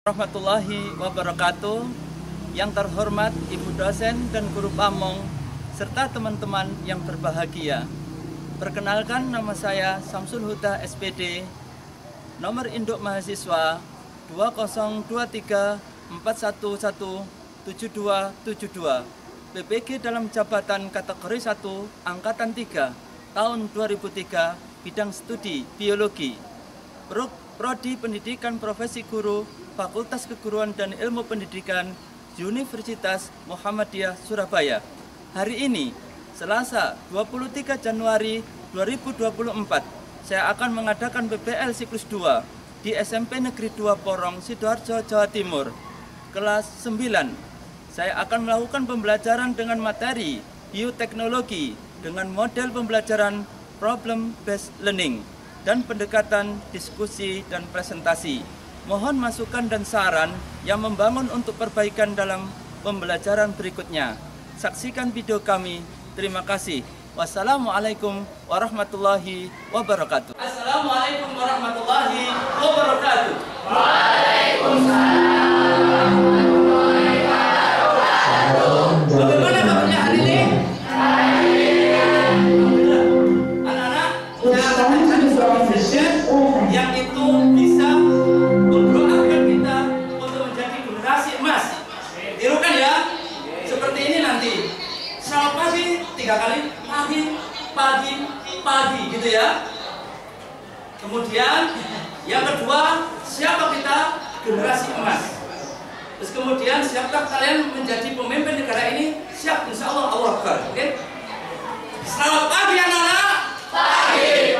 Warahmatullahi wabarakatuh. Yang terhormat Ibu dosen dan guru pamong serta teman-teman yang berbahagia. Perkenalkan, nama saya Samsul Huda SPD, nomor induk mahasiswa 2023411722, PPG dalam jabatan kategori 1 angkatan 3 tahun 2003, bidang studi biologi, Prodi Pendidikan Profesi Guru, Fakultas Keguruan dan Ilmu Pendidikan, Universitas Muhammadiyah Surabaya. Hari ini, Selasa 23 Januari 2024, saya akan mengadakan PBL siklus 2 di SMP Negeri 2 Porong, Sidoarjo, Jawa Timur, kelas 9. Saya akan melakukan pembelajaran dengan materi bioteknologi dengan model pembelajaran problem based learning dan pendekatan diskusi dan presentasi. Mohon masukan dan saran yang membangun untuk perbaikan dalam pembelajaran berikutnya. Saksikan video kami. Terima kasih. Wassalamualaikum warahmatullahi wabarakatuh. Assalamualaikum warahmatullahi wabarakatuh. Waalaikumsalam warahmatullahi wabarakatuh. Bagaimana kabarnya hari ini? Anak-anak, saya akan mencari sebuah session yang itu bisa mendoakan kita untuk menjadi generasi emas. Tirukan ya, seperti ini nanti. Selamat pagi 3 kali, pagi gitu ya. Kemudian yang kedua, siapa kita? Generasi emas. Terus kemudian, siapkah kalian menjadi pemimpin negara ini? Siap, insya Allah. Allah Akbar. Oke? Selamat pagi anak-anak. Pagi.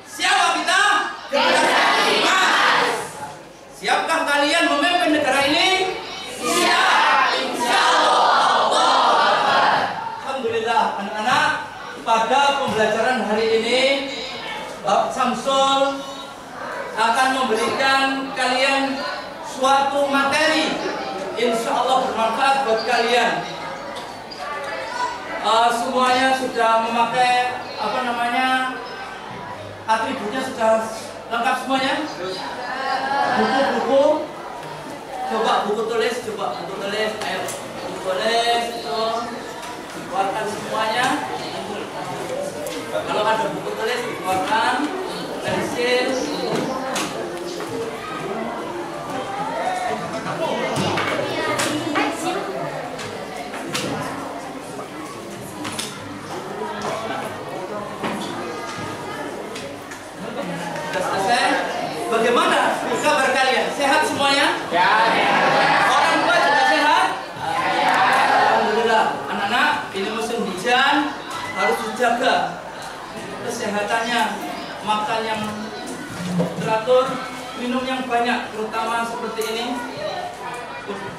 Siapa kita? Generasi emas. Siapkah kalian memimpin negara ini? Siap, insya Allah. Alhamdulillah anak-anak, pada pembelajaran hari ini Bapak Samsul akan memberikan kalian suatu materi, insya Allah bermanfaat buat kalian. Semuanya sudah memakai atributnya sudah lengkap semuanya. Buku-buku, coba buku tulis, ayo buku tulis itu dikeluarkan semuanya. Kalau ada buku tulis dikeluarkan, pensil. Bagaimana kabar kalian? Sehat semuanya? Ya. Orang tua juga sehat? Ya. Alhamdulillah. Anak-anak, ini musim hujan, harus dijaga kesehatannya, makan yang teratur, minum yang banyak, terutama seperti ini.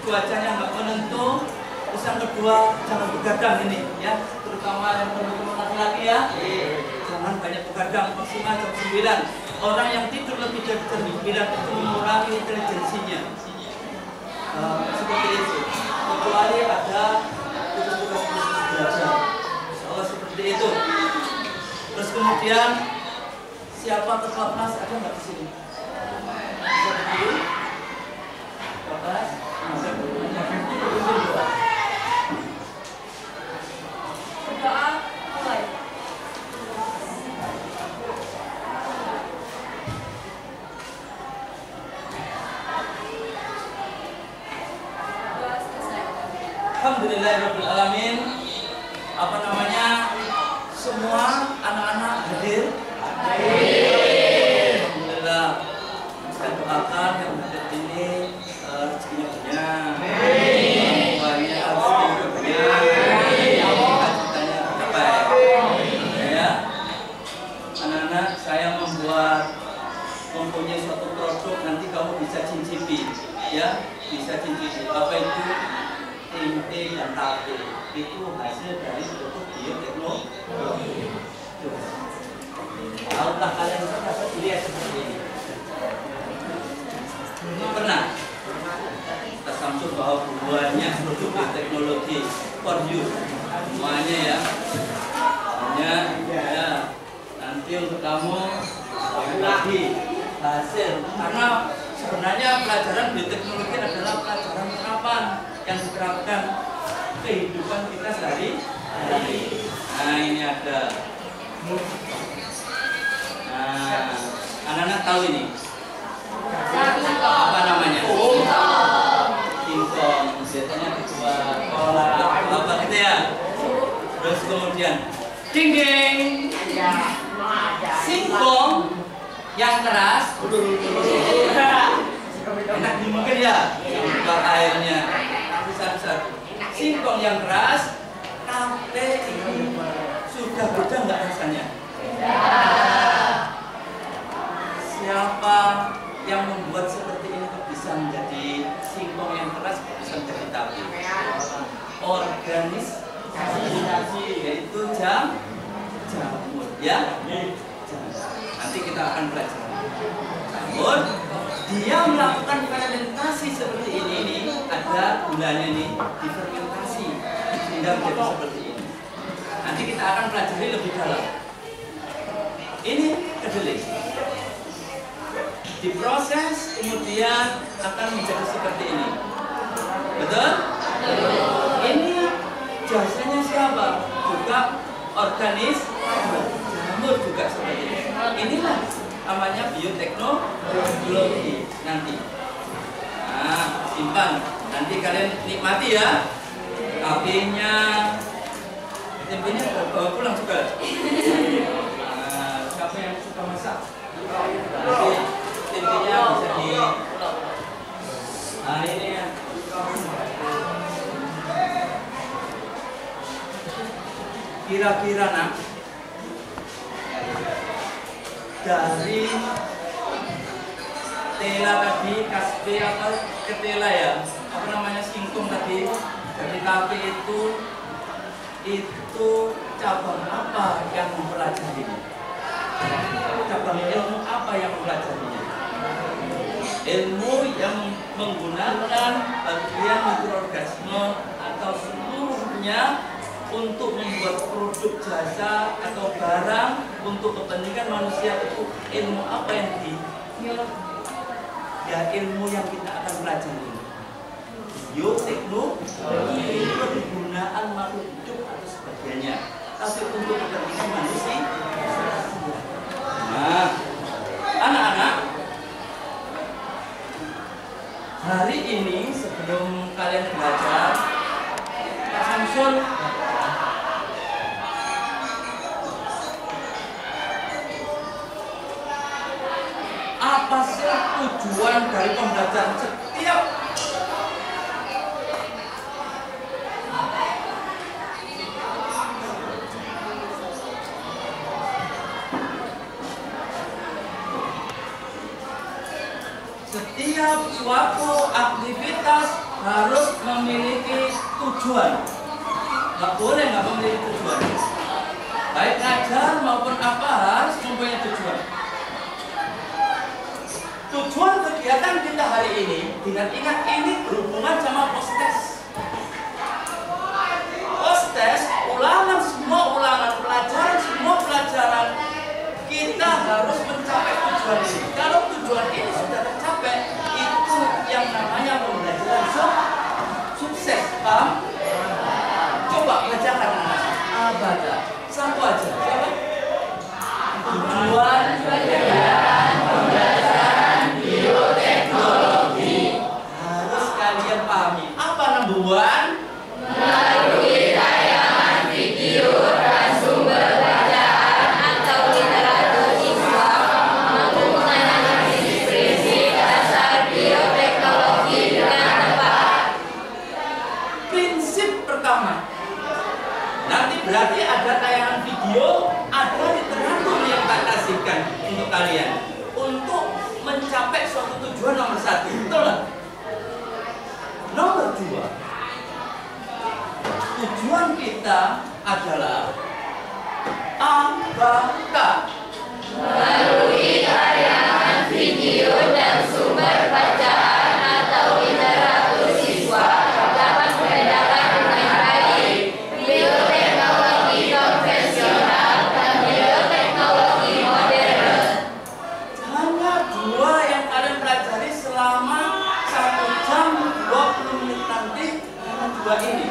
Cuacanya nggak menentu. Terus yang kedua, jangan begadang ini, ya, terutama yang teman-teman laki-laki ya. Jangan banyak begadang, maksimal jam 9. Orang yang tidur lebih dari jam 9 itu mengurangi intelijensinya. Seperti itu. Kecuali ada tugas-tugas belajar. Kalau seperti itu. Terus kemudian, siapa ketua kelas ada nggak di sini? Bisa berdiri? Kelas? Bisa berdiri. Berdoa mulai. Alhamdulillahirrahmanirrahim. Semua anak-anak hadir? Alhamdulillah. Saya doakan yang hadir ini rezekinya banyak, uangnya cita-citanya tercapai. Ya, anak-anak, saya mempunyai suatu produk, nanti kamu bisa cincipi, ya, bisa cincipi. Apa itu? Tempe dan tape itu hasil dari produk bioteknologi. Tahukah kalian dapat dilihat seperti ini? Pernah? Kita Samsul bahwa banyak produk bioteknologi for you semuanya ya. Banyak ya. Nanti untuk kamu lagi hasil, karena Sebenarnya pelajaran bioteknologi adalah pelajaran terapan yang diterapkan kehidupan kita sehari-hari. Nah, ini ada. Nah, anak-anak tahu ini? Apa namanya? Singkong. Biasanya dijual apa gitu ya? Terus kemudian ding ding. Singkong yang keras. Enak dimakan ya? Buat airnya. Satu-satu. Singkong yang keras. Tape ini sudah beda nggak rasanya? Siapa yang membuat seperti ini kok bisa menjadi singkong yang keras, kok bisa menjadi tape? Organisasi, yaitu jamur, ya. Nanti kita akan belajar. Namun dia melakukan fermentasi seperti ini ada gulanya nih, difermentasi sehingga menjadi seperti ini. Nanti kita akan pelajari lebih dalam. Ini kedelai. Diproses kemudian akan menjadi seperti ini. Betul? Ini jasanya siapa? Juga jamur juga seperti ini. Inilah namanya bioteknologi nanti. Nah, simpan. Nanti kalian nikmati ya. Apinya, tempenya bawa pulang juga. Nah, siapa yang suka masak? Nanti tempenya bisa di. Nah, ini ya. Kira-kira nak dari tela tadi, kasbe apa ketela ya, apa namanya singkong tadi, dari tape itu cabang apa yang mempelajari? Cabang ilmu apa yang mempelajarinya? Ilmu yang menggunakan bagian mikroorganisme atau seluruhnya untuk membuat produk jasa atau barang untuk kepentingan manusia. Itu ilmu apa yang ya ilmu yang kita akan pelajari. Bioteknologi penggunaan makhluk hidup atau sebagainya, tapi untuk kepentingan manusia. Nah, anak-anak, hari ini sebelum kalian belajar, Pak Samsul apa sih tujuan dari pembelajaran setiap suatu aktivitas harus memiliki tujuan. Nggak boleh nggak memiliki tujuan. Baik ngajar maupun apa harus mempunyai tujuan. Tujuan kegiatan kita hari ini, dengan ingat ini berhubungan sama postes. Postes, semua ulangan pelajaran, semua pelajaran kita harus mencapai tujuan ini. Kalau tujuan ini sudah tercapai, itu yang namanya pembelajaran sukses. Paham? Coba bacakan abada. Satu aja. Siapa? Tujuan kegiatan pembelajaran bioteknologi harus kalian pahami. Apa number one? Melalui tayangan video dan sumber bacaan atau literatur siswa menggunakan prinsip dasar bioteknologi dengan tepat. Prinsip pertama, nanti berarti ada tayangan video, ada literatur yang tak kasihkan untuk kalian untuk mencapai suatu tujuan nomor satu, betul nggak? Nomor dua, tujuan kita adalah apakah melalui tayangan video dan sumber bacaan atau literatur siswa dapat membedakan dengan baik bioteknologi konvensional dan bioteknologi modern. Hanya dua yang kalian pelajari dua ini.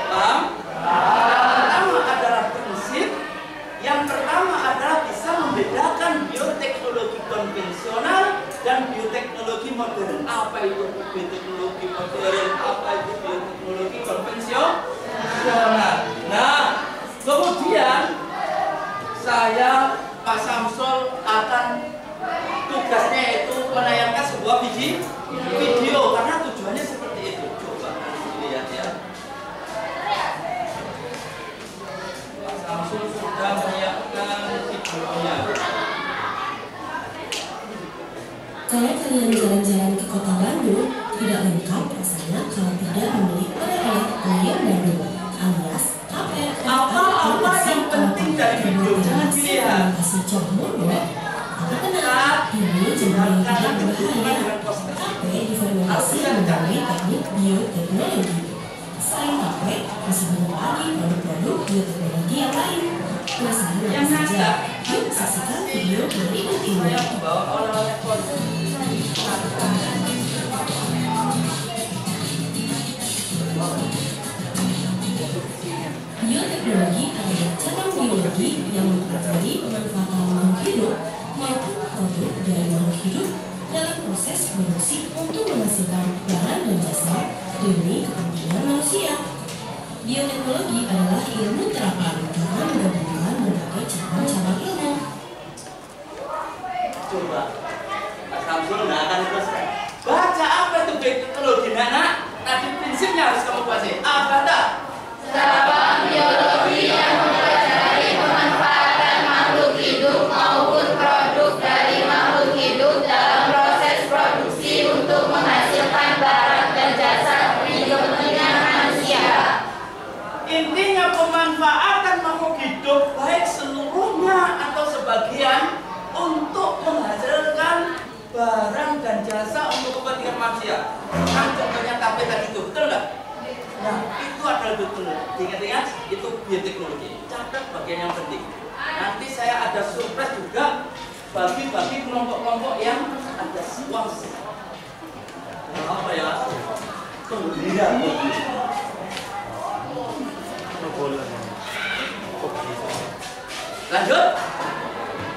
Paham? Yang pertama adalah prinsip. Yang pertama adalah bisa membedakan bioteknologi konvensional dan bioteknologi modern. Apa itu bioteknologi modern? Apa itu bioteknologi konvensional? Nah, kemudian saya Pak Samsul akan tugasnya itu menayangkan sebuah video karena tujuannya seperti itu. Coba lihat ya. Pak Samsul sudah menyiapkan videonya. Kalau kalian jalan-jalan ke kota Bandung, tidak lengkap rasanya kalau tidak membeli oleh-oleh Bandung alias Apa yang penting dari video? Jangan dilihat. Kasih contoh loh. Tapi tenang, ini jenis yang tidak berbahaya. Tape difermentasi melalui teknik bioteknologi. Selain tape, masih banyak lagi produk-produk bioteknologi yang lain. Penasaran saja? Yuk saksikan video berikut ini. Bioteknologi adalah cabang biologi yang mempelajari pemanfaatan makhluk hidup maupun produk dari makhluk hidup dalam proses produksi untuk menghasilkan barang dan jasa demi kepentingan manusia. Bioteknologi adalah ilmu terapan karena menggabungkan berbagai cabang-cabang ilmu. Coba, Pak Samsul nggak akan teruskan. Baca apa itu bioteknologi, Nana? Tadi prinsipnya harus kamu kuasai. Apa tak? Cabang biologi yang mempelajari pemanfaatan makhluk hidup maupun produk dari makhluk hidup dalam proses produksi untuk menghasilkan barang dan jasa demi kepentingan manusia. Intinya pemanfaatan makhluk hidup baik seluruhnya atau sebagian untuk menghasilkan barang dan jasa untuk kepentingan manusia. Kan contohnya tape tadi itu, betul nggak? Nah, itu adalah betul. Ingat-ingat, itu bioteknologi. Catat bagian yang penting. Nanti saya ada surprise juga bagi kelompok-kelompok yang ada swasta. Apa ya? Penggembira.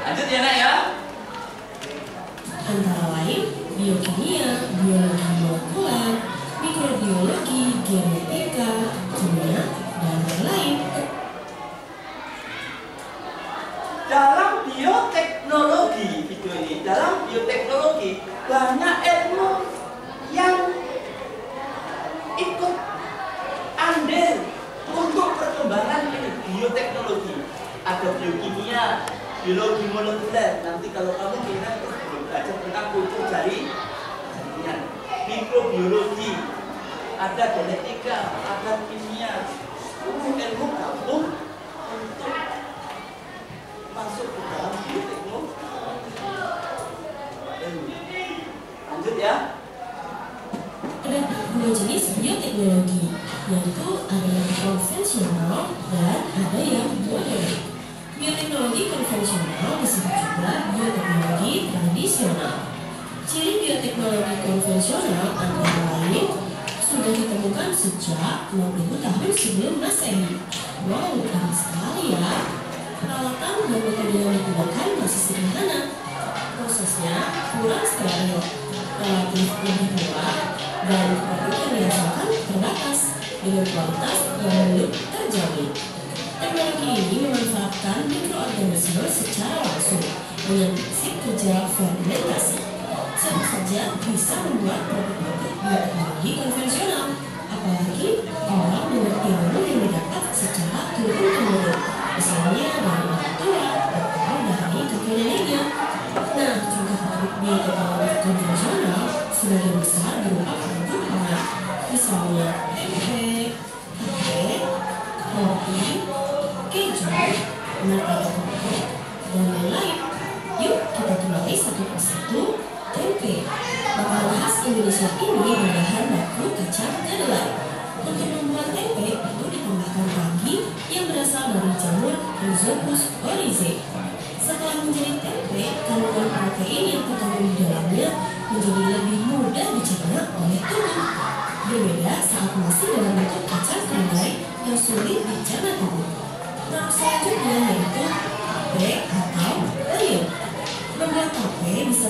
Lanjut ya nak ya. Antara lain biokimia, biologi molekuler, mikrobiologi, genetika, kimia, dan lain-lain. Dalam bioteknologi video ini, dalam bioteknologi banyak ilmu yang ikut andil untuk perkembangan ini bioteknologi. Ada biokimia, biologi molekuler. Nanti kalau kamu kira belajar tentang kultur jaringan, mikrobiologi, ada genetika, ada kimia, ilmu gabung untuk masuk ke dalam bioteknologi. Lanjut ya. Ada dua jenis bioteknologi, yaitu ada yang konvensional dan ada yang modern. Bioteknologi konvensional disebut juga bioteknologi tradisional. Ciri bioteknologi konvensional antara lain sudah ditemukan sejak 60.000 tahun sebelum Masehi. Wow, keren sekali ya. Peralatan dan metode yang digunakan masih sederhana. Prosesnya kurang steril, relatif lebih murah, dan produk yang dihasilkan terbatas dengan kualitas yang belum terjamin. Teknologi ini memanfaatkan mikroorganisme secara langsung dengan prinsip kerja fermentasi. Sama saja bisa membuat produk-produk bioteknologi konvensional, apalagi orang dengan ilmu yang didapat secara turun-temurun, misalnya dari orang tua atau dari kakek neneknya. Nah, contoh produk bioteknologi konvensional sebagian besar berupa produk alat, misalnya tempe, tape, kopi, keju, martabak kopi, dan lain-lain. Yuk kita kenali satu persatu. Tempe, makanan khas Indonesia ini berbahan baku kacang kedelai. Untuk membuat tempe itu ditambahkan ragi yang berasal dari jamur Rhizopus oryzae. Setelah menjadi tempe, kandungan protein yang terkandung di dalamnya menjadi lebih mudah dicerna oleh tubuh. Berbeda saat masih dalam bentuk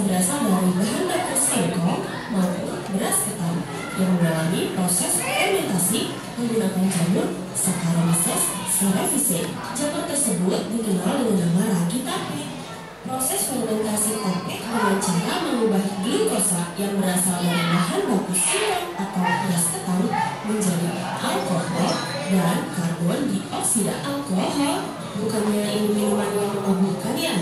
berasal dari bahan baku singkong maupun beras ketan yang mengalami proses fermentasi menggunakan jamur Saccharomyces cerevisiae. Jamur tersebut dikenal dengan nama ragi tape. Proses fermentasi tape dengan cara mengubah glukosa yang berasal dari bahan baku singkong atau beras ketan menjadi alkohol dan karbon dioksida. Alkohol, bukannya ini minuman yang memabukkan ya?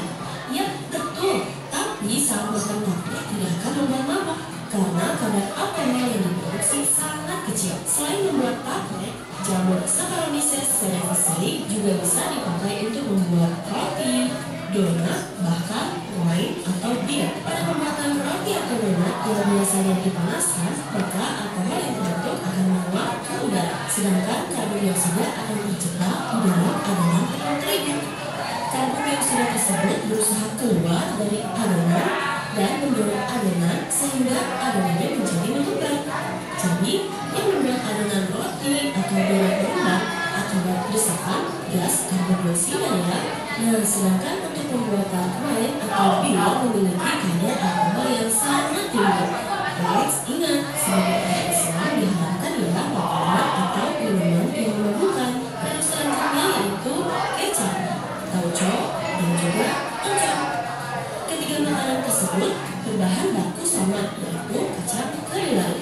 Ya, betul. Tapi saat makan tape tidak akan membuat mabuk karena kadar alkohol yang diproduksi sangat kecil. Selain membuat tape, jamur Saccharomyces cerevisiae juga bisa dipakai untuk membuat roti, donat, bahkan wine atau bir. Pada pembuatan roti atau donat yang biasanya dipanaskan, maka alkohol yang terbentuk akan menguap ke udara, sedangkan karbon dioksida akan terjebak di dalam adonan tepung terigu. Karbon dioksida tersebut berusaha keluar dari adonan dan mendorong adonan sehingga adonannya menjadi mengembang. Jadi, yang membuat adonan roti atau donat berubah akibat desakan gas karbon dioksida ya. Nah, sedangkan untuk pembuatan wine atau bir memiliki kadar alkohol yang sangat tinggi. Guys, ingat, sebagai orang Islam diharapkan ya makanan atau minuman yang memabukkan. Dan selanjutnya yaitu kecap, tauco, dan juga oncom. Ketiga makanan tersebut berbahan baku sama, yaitu kecap kedelai.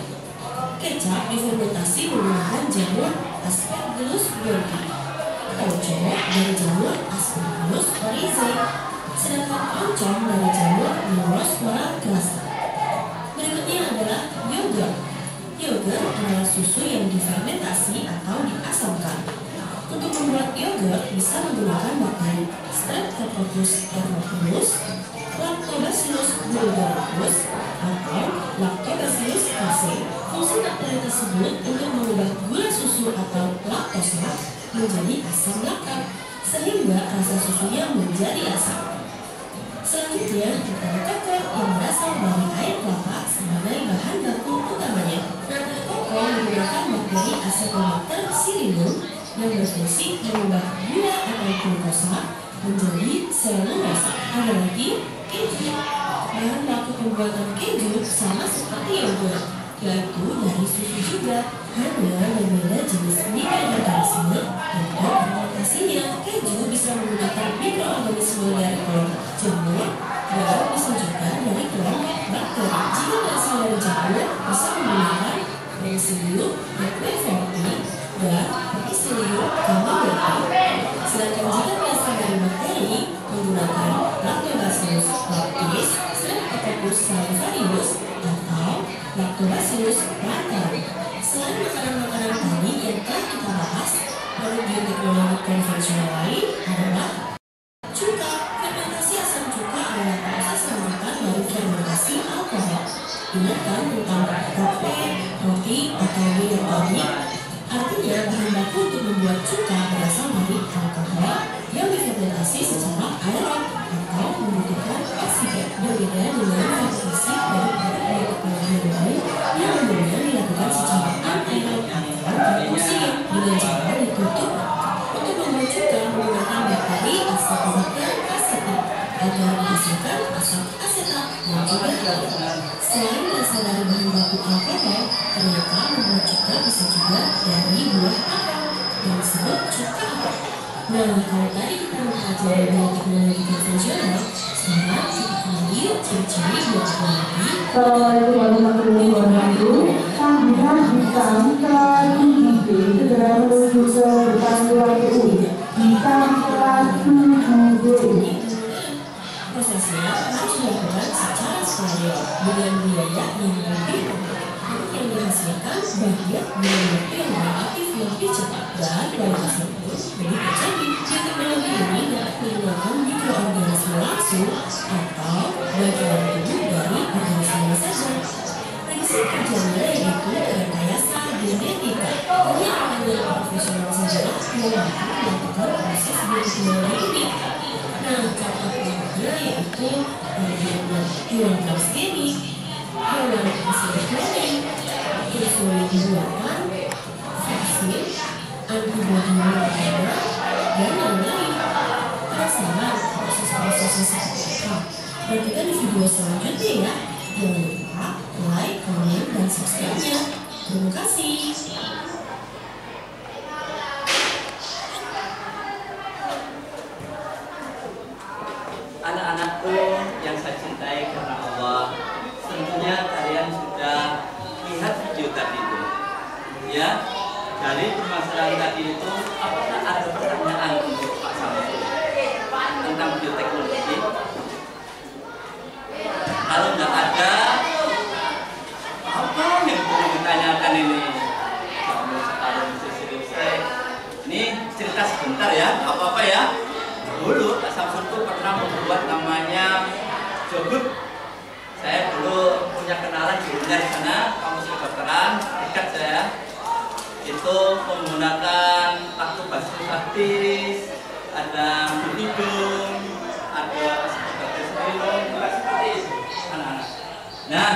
Kecap difermentasi menggunakan jamur Aspergillus yorki, tauco dari jamur Aspergillus oryzae, sedangkan oncom dari jamur Neurospora crassa. Berikutnya adalah yogurt. Yogurt adalah susu yang difermentasi atau diasamkan. Untuk membuat yogurt bisa menggunakan bakteri Streptococcus pyogenes, Lactobacillus bulgaricus, atau Lactobacillus casei. Fungsi bakteri tersebut untuk mengubah gula susu atau laktosa menjadi asam laktat, sehingga rasa susunya menjadi asam. Selanjutnya, kita koko yang berasal dari air kelapa sebagai bahan baku utamanya. Nah, koko menggunakan bakteri Acetobacter psyllium yang berfungsi mengubah gula atau glukosa menjadi selulosa. Ada lagi keju. Bahan baku pembuatan keju sama seperti yogurt, yaitu dari susu juga, hanya berbeda jenis mikroorganisme dan fermentasinya. Keju bisa menggunakan mikroorganisme dari kelompok jamur dan bisa juga dari kelompok bakteri. Jika berasal dari jamur, bisa menggunakan Penicillium equiforti dan Penicillium camembert. Sedangkan jika berasal dari bakteri, menggunakan Lactobacillus lactis, Streptococcus salivarius, atau Lactobacillus plantarum. Selain makanan-makanan tadi yang telah kita bahas, produk bioteknologi konvensional lain adalah cuka. Fermentasi asam cuka adalah proses lanjutan dari fermentasi alkohol. Ingatkan tentang tape, roti, atau minyak tadi. Artinya bahan baku untuk membuat cuka berasal dari alkohol yang difermentasi secara aerob atau membutuhkan oksigen. Berbeda dengan fermentasi dari bioteknologi yang lain yang umumnya dilakukan secara anaerob atau oksigen dengan cara ditutup. Untuk membuat cuka menggunakan bakteri Acetobacter acetate agar menghasilkan asam asetat dan juga air. Selain berasal dari bahan baku alkohol, ternyata membuat cuka bisa juga dari buah apel yang disebut cuka apel. Nah, kalau tadi kita mempelajari bioteknologi konvensional, sekarang kita kembali ciri-ciri bioteknologi. Assalamualaikum warahmatullahi wabarakatuh. Sambutan bisa kelas 7B segera menuju ke depan ruang GU. Bisa kelas 7B. Prosesnya harus dilakukan secara steril dengan biaya yang lebih murah. Yang dihasilkan banyak dengan waktu yang relatif lebih cepat dan kualitasnya pun lebih terjamin. Bioteknologi ini dapat menggunakan mikroorganisme langsung atau bagian tubuh dari organisme saja. Prinsip kerjanya yaitu rekayasa genetika. Hanya orang yang profesional saja yang mampu melakukan proses bioteknologi ini. Nah, contoh produknya yaitu hewan transgenik, hewan hasil cloning, insulin buatan, vaksin, antibodi monoklonar, dan lain-lain. Penasaran proses-prosesnya seperti apa? Nantikan video selanjutnya ya. Jangan lupa like, comment, dan subscribe-nya. Terima kasih. Anak-anakku yang saya cintai karena Allah, tentunya kalian sudah lihat video tadi itu. Ya, dari permasalahan tadi itu, apakah ada pertanyaan untuk Pak Samsul tentang bioteknologi? Kalau nggak ada, apa yang perlu ditanyakan ini? Kamu sekarang selesai. Ini cerita sebentar ya, apa-apa ya. Dulu Pak Samsul itu pernah membuat namanya Jogub. Saya dulu punya kenalan di sana, kampus kedokteran dekat saya. Itu menggunakan paku basuh praktis, ada hidung, ada seperti anak-anak. Nah,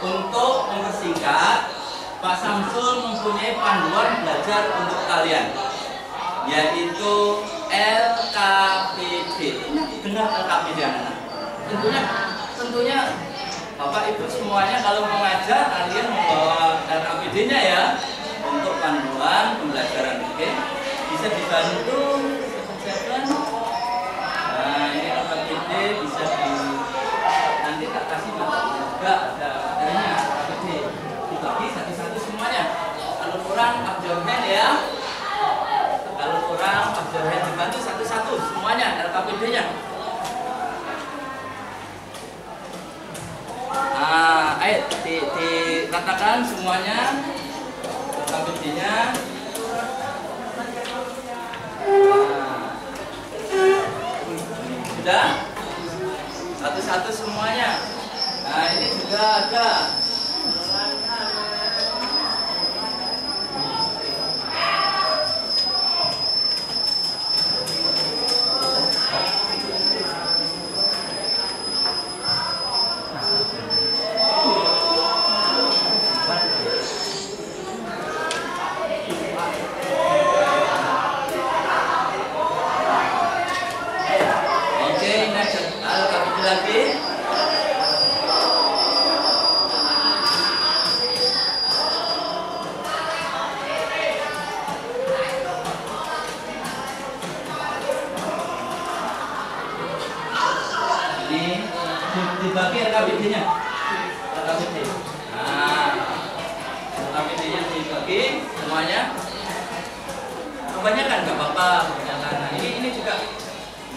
untuk mempersingkat, Pak Samsul mempunyai panduan belajar untuk kalian, yaitu LKPD. Dengar LKPD anak-anak? Tentunya Bapak Ibu semuanya kalau mengajar kalian membawa LKPD-nya ya untuk panduan pembelajaran. Oke? Bisa dibantu siapkan. Nah, ini LKPD bisa nanti tak kasih materi juga ada materinya LKPD. Dibagi satu-satu semuanya. Kalau kurang abjorben ya. Kalau kurang abjorben dibantu satu-satu semuanya LKPD-nya. Nah, ayo dikatakan semuanya LKPD-nya. Sudah? Satu-satu semuanya. Nah, ini juga ada. Dibagi LKPD-nya. LKPD. Nah, LKPD-nya dibagi semuanya. Kebanyakan nggak apa-apa, kebanyakan. Nah, ini juga.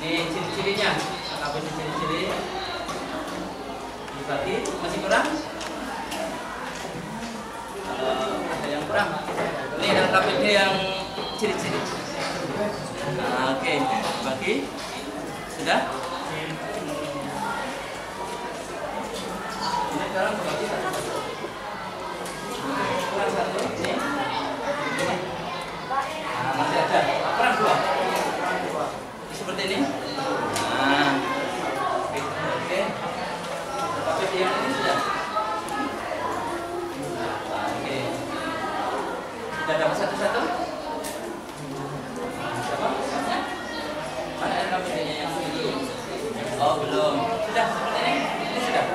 Ini ciri-cirinya. LKPD ciri-ciri. Dibagi. Masih kurang? Ada yang kurang. Ini LKPD yang ciri-ciri. Nah, oke. Dibagi. Sudah? Sekarang berbagi satu. Kurang satu. Ini. Nah, masih ada. Kurang dua. Seperti ini. Nah. Oke. Tapi yang ini sudah. Oke. Sudah dapat satu-satu. Siapa? Mana LKPD-nya yang ini? Oh, belum. Sudah seperti ini. Ini sudah.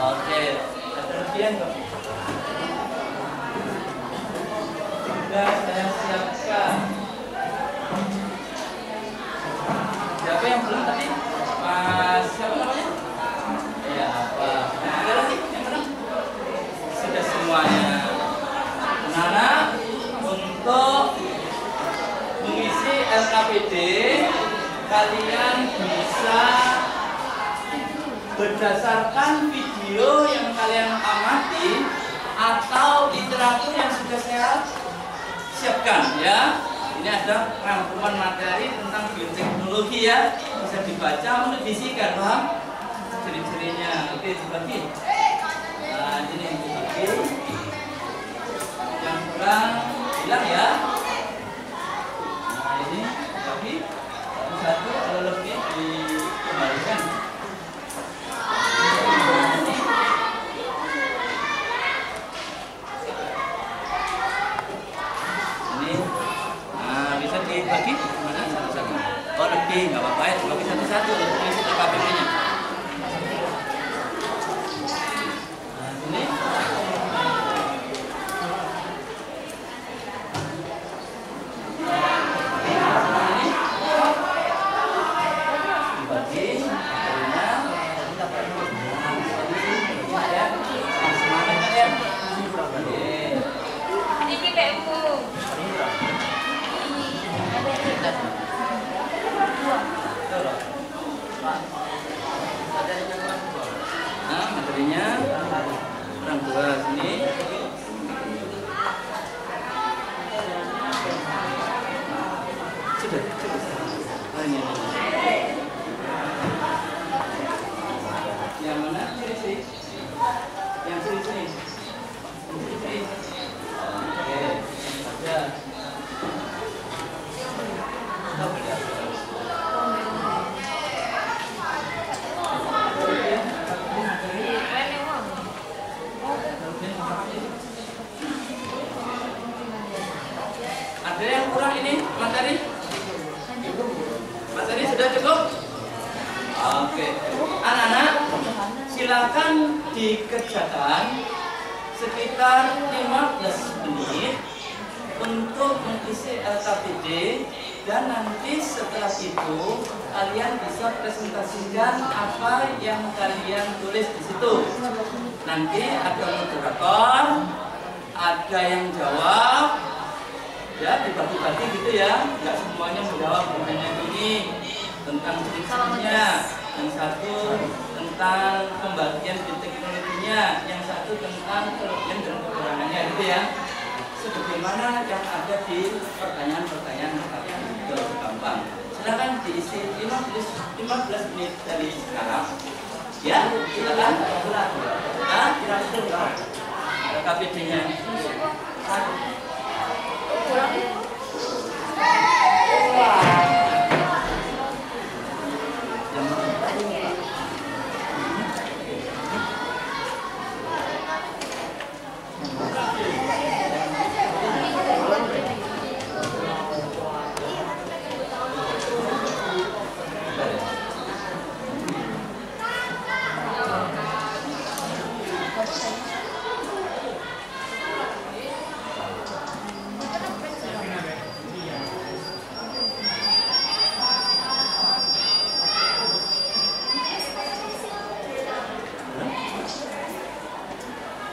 Oke, terlebihan kok. Sudah saya siapkan. Siapa yang belum tadi? Mas, siapa namanya? Ya, apa? Ada lagi yang belum? Sudah semuanya. Anak-anak, untuk mengisi LKPD, kalian bisa berdasarkan video yang kalian amati atau literatur yang sudah saya siapkan ya. Ini ada rangkuman materi tentang bioteknologi ya, bisa dibaca untuk diisikan, paham? Ciri-cirinya. Oke, dibagi. Nah, ini yang dibagi. Yang kurang bilang ya. Nah, ini dibagi satu-satu, kalau lebih dikembalikan. Dibagi mana satu-satu? Oh lebih, nggak apa-apa ya, dibagi satu-satu untuk mengisi LKPD-nya. Cukupkah ini materi? Materi sudah cukup? Oke. Anak-anak, silakan dikerjakan sekitar 15 menit untuk mengisi LKPD, dan nanti setelah itu kalian bisa presentasikan apa yang kalian tulis di situ. Nanti ada moderator, ada yang jawab, ya dibagi-bagi gitu ya, nggak semuanya menjawab pertanyaan ini tentang ciri-cirinya, yang satu tentang pembagian di teknologinya, yang satu tentang kelebihan dan kekurangannya gitu ya. Sebagaimana yang ada di pertanyaan-pertanyaan kalian, itu gampang. Silakan diisi 15 menit dari sekarang. Ya, silakan. Nah, kira-kira KPD-nya.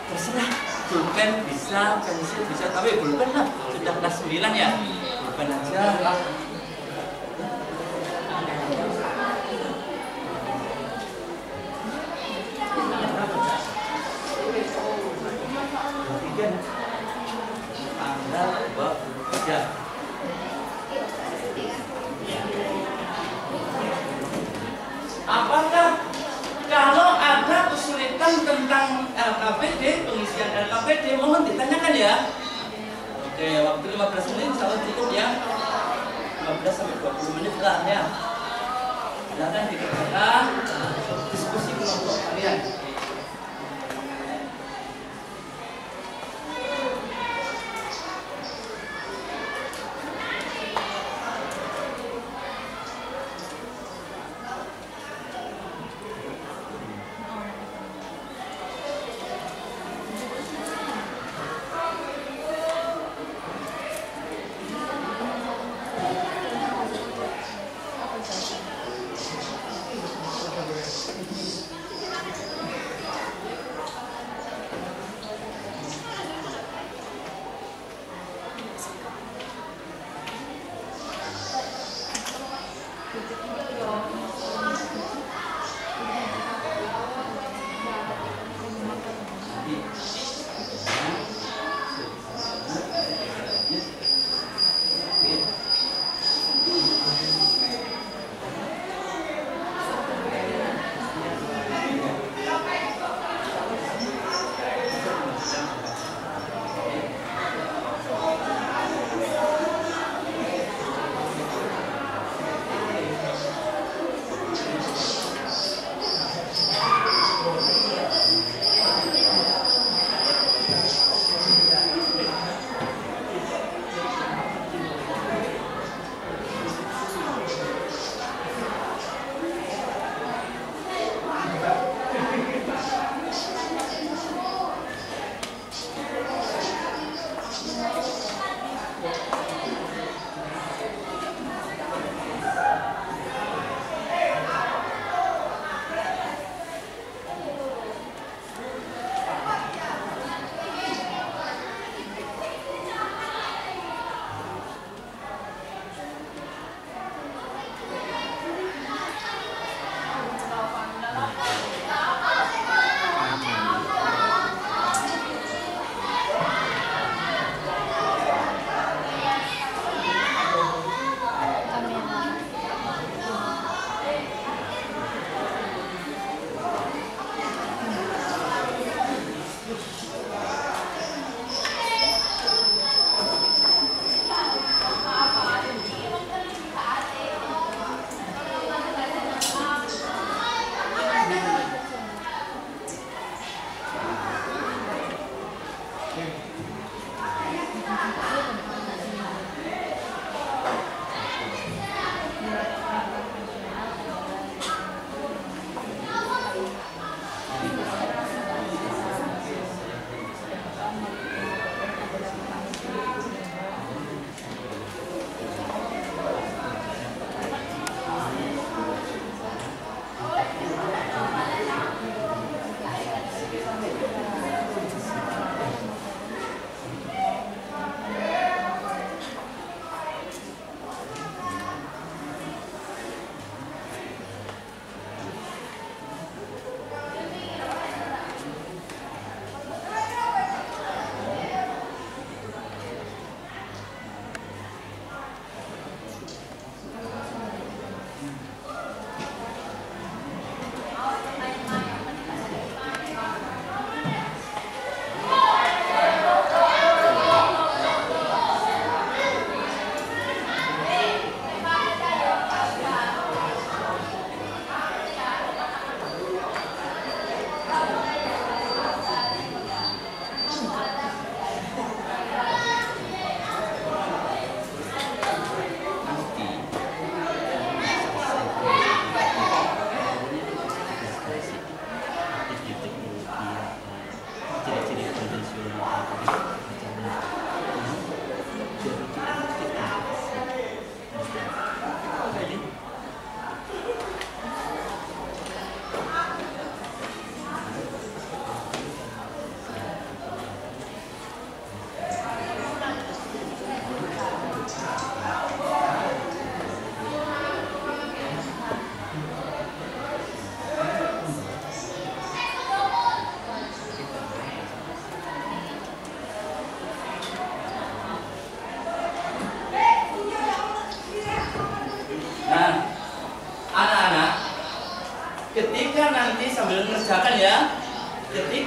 Terserah, pulpen bisa, pensil bisa, tapi pulpen lah, sudah kelas 9 ya, pulpen aja. Tanggal 23. Apakah kalau ada kesulitan tentang LKPD, pengisian LKPD, mohon ditanyakan ya. Oke, waktu 15 menit insya Allah cukup ya. 15 sampai 20 menit lah ya. Silakan dikerjakan diskusi kelompok kalian.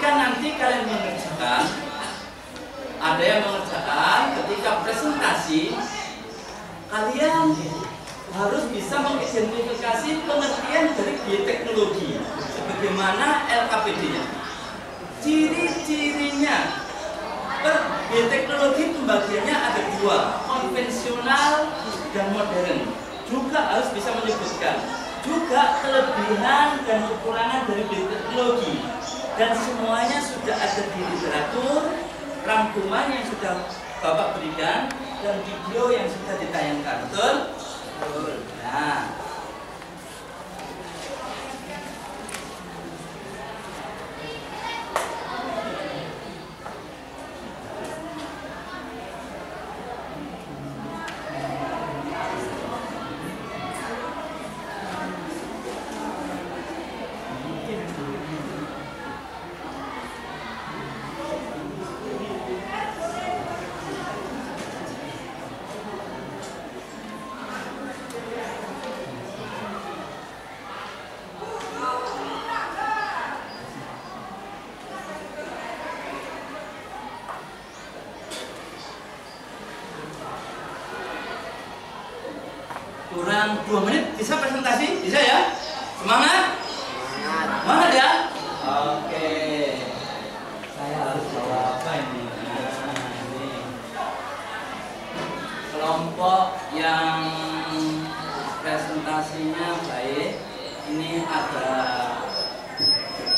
ketika nanti kalian mengerjakan, ada yang mengerjakan ketika presentasi, kalian harus bisa mengidentifikasi pengertian dari bioteknologi sebagaimana LKPD-nya. Ciri-cirinya bioteknologi pembagiannya ada dua, konvensional dan modern. Juga harus bisa menyebutkan juga kelebihan dan kekurangan dari bioteknologi, dan semuanya sudah ada di literatur, rangkuman yang sudah Bapak berikan, dan video yang sudah ditayangkan. Betul? Nah, kurang 2 menit bisa presentasi? Bisa ya? Semangat? Semangat ya? Oke. Saya harus bawa apa ini? Nah, ini kelompok yang presentasinya baik. Ini ada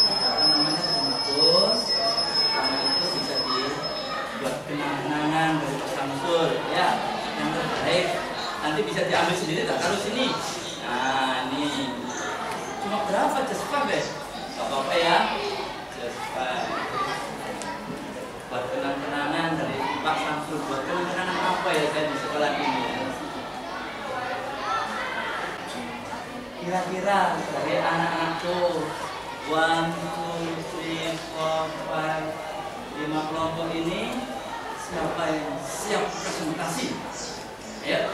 apa namanya, bungkus. Sama itu bisa dibuat kenang-kenangan dari Pak Samsul ya, yang terbaik. Nanti bisa diambil sendiri, tak taruh sini. Nah, ini cuma berapa? Just 5 ya? Gak apa-apa ya, just 5. Buat kenang-kenangan dari Pak Samsul. Buat kenang-kenangan apa ya saya di sekolah ini? Kira-kira dari anak-anakku 1, 2, 3, 4, 5, 5 kelompok ini, siapa yang siap presentasi? Ya,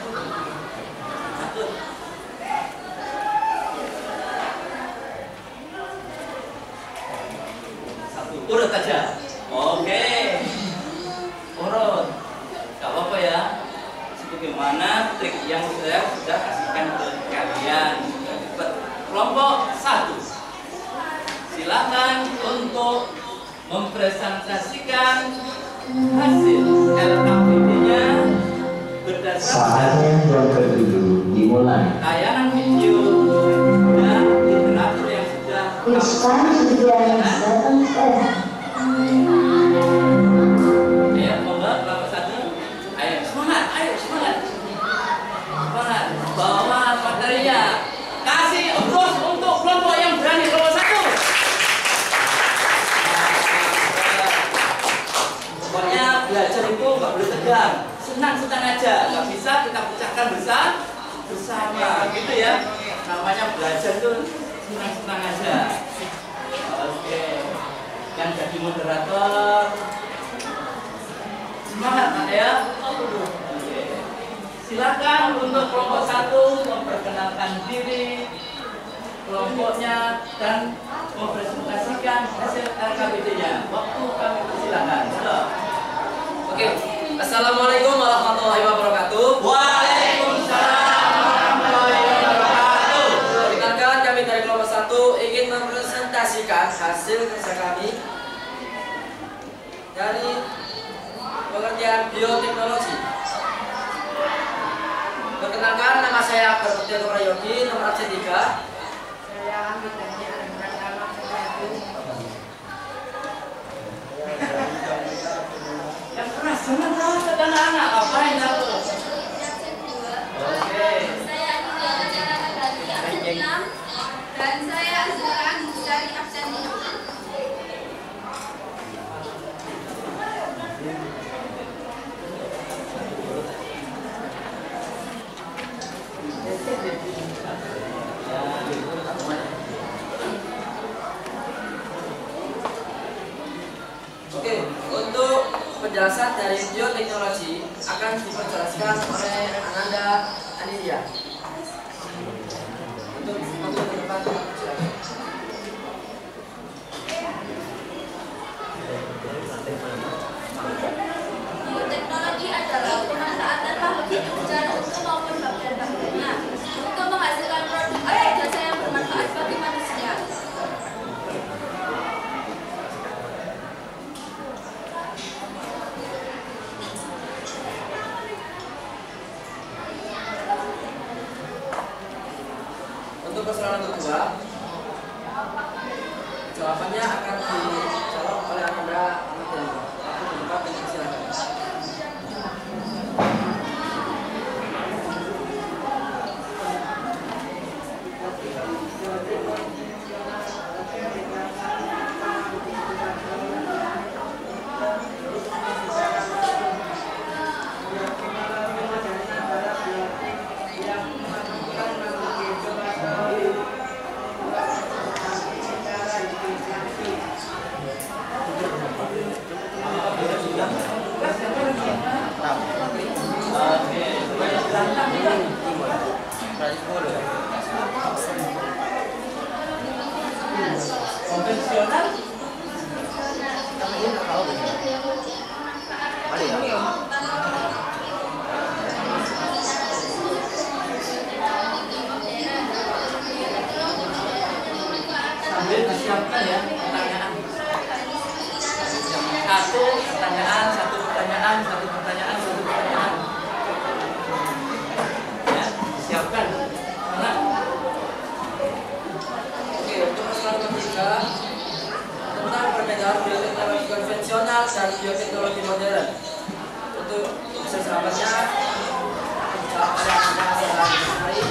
satu. Urut aja. Oke. Urut. Gak apa-apa ya. Sebagaimana trik yang saya sudah kasihkan ke kalian. Kelompok 1. Silakan untuk mempresentasikan hasil LKPD-nya berdasarkan Saatnya yang kedua dimulai. tayangan video dan literatur yang sudah ya, monggo kelompok 1. Ayo semangat, semangat. Semangat, bawa materinya. Kasih terus untuk kelompok yang berani, kelompok 1. Pokoknya belajar itu nggak boleh tegang. Senang-senang aja, nggak bisa kita pecahkan bersama gitu ya. Namanya belajar tuh senang-senang aja. Oke, yang jadi moderator semangat Pak ya. Oke. Silakan untuk kelompok 1 memperkenalkan diri, kelompoknya, dan mempresentasikan hasil LKPD-nya. Waktu kami persilakan. Oke. Assalamualaikum warahmatullahi wabarakatuh. Waalaikumsalam warahmatullahi wabarakatuh. Perkenalkan, kami dari kelompok 1 ingin mempresentasikan hasil kerja kami dari pengertian bioteknologi. Perkenalkan, nama saya Akbar Prayogi, nomor absen 3. Saya bidangnya anak-anak Yang keras, jangan keras anak-anak. Apain aku? Oke. Saya juga masyarakat dari absen 6 dan saya sekarang dari absen 5. Oke, untuk penjelasan dari bioteknologi akan diperjelaskan oleh Ananda Anindya. Untuk ke depan, silakan. persoalan kedua, jawabannya akan dijawab oleh Anda materi. Aku membuka silakan. Konvensional sambil disiapkan ya pertanyaan. Satu pertanyaan. Ya, siapkan. Mana? Oke, untuk persoalan ketiga tentang perbedaan bioteknologi konvensional dan bioteknologi modern. Untuk bisa jawabannya jawab oleh Anda secara baik.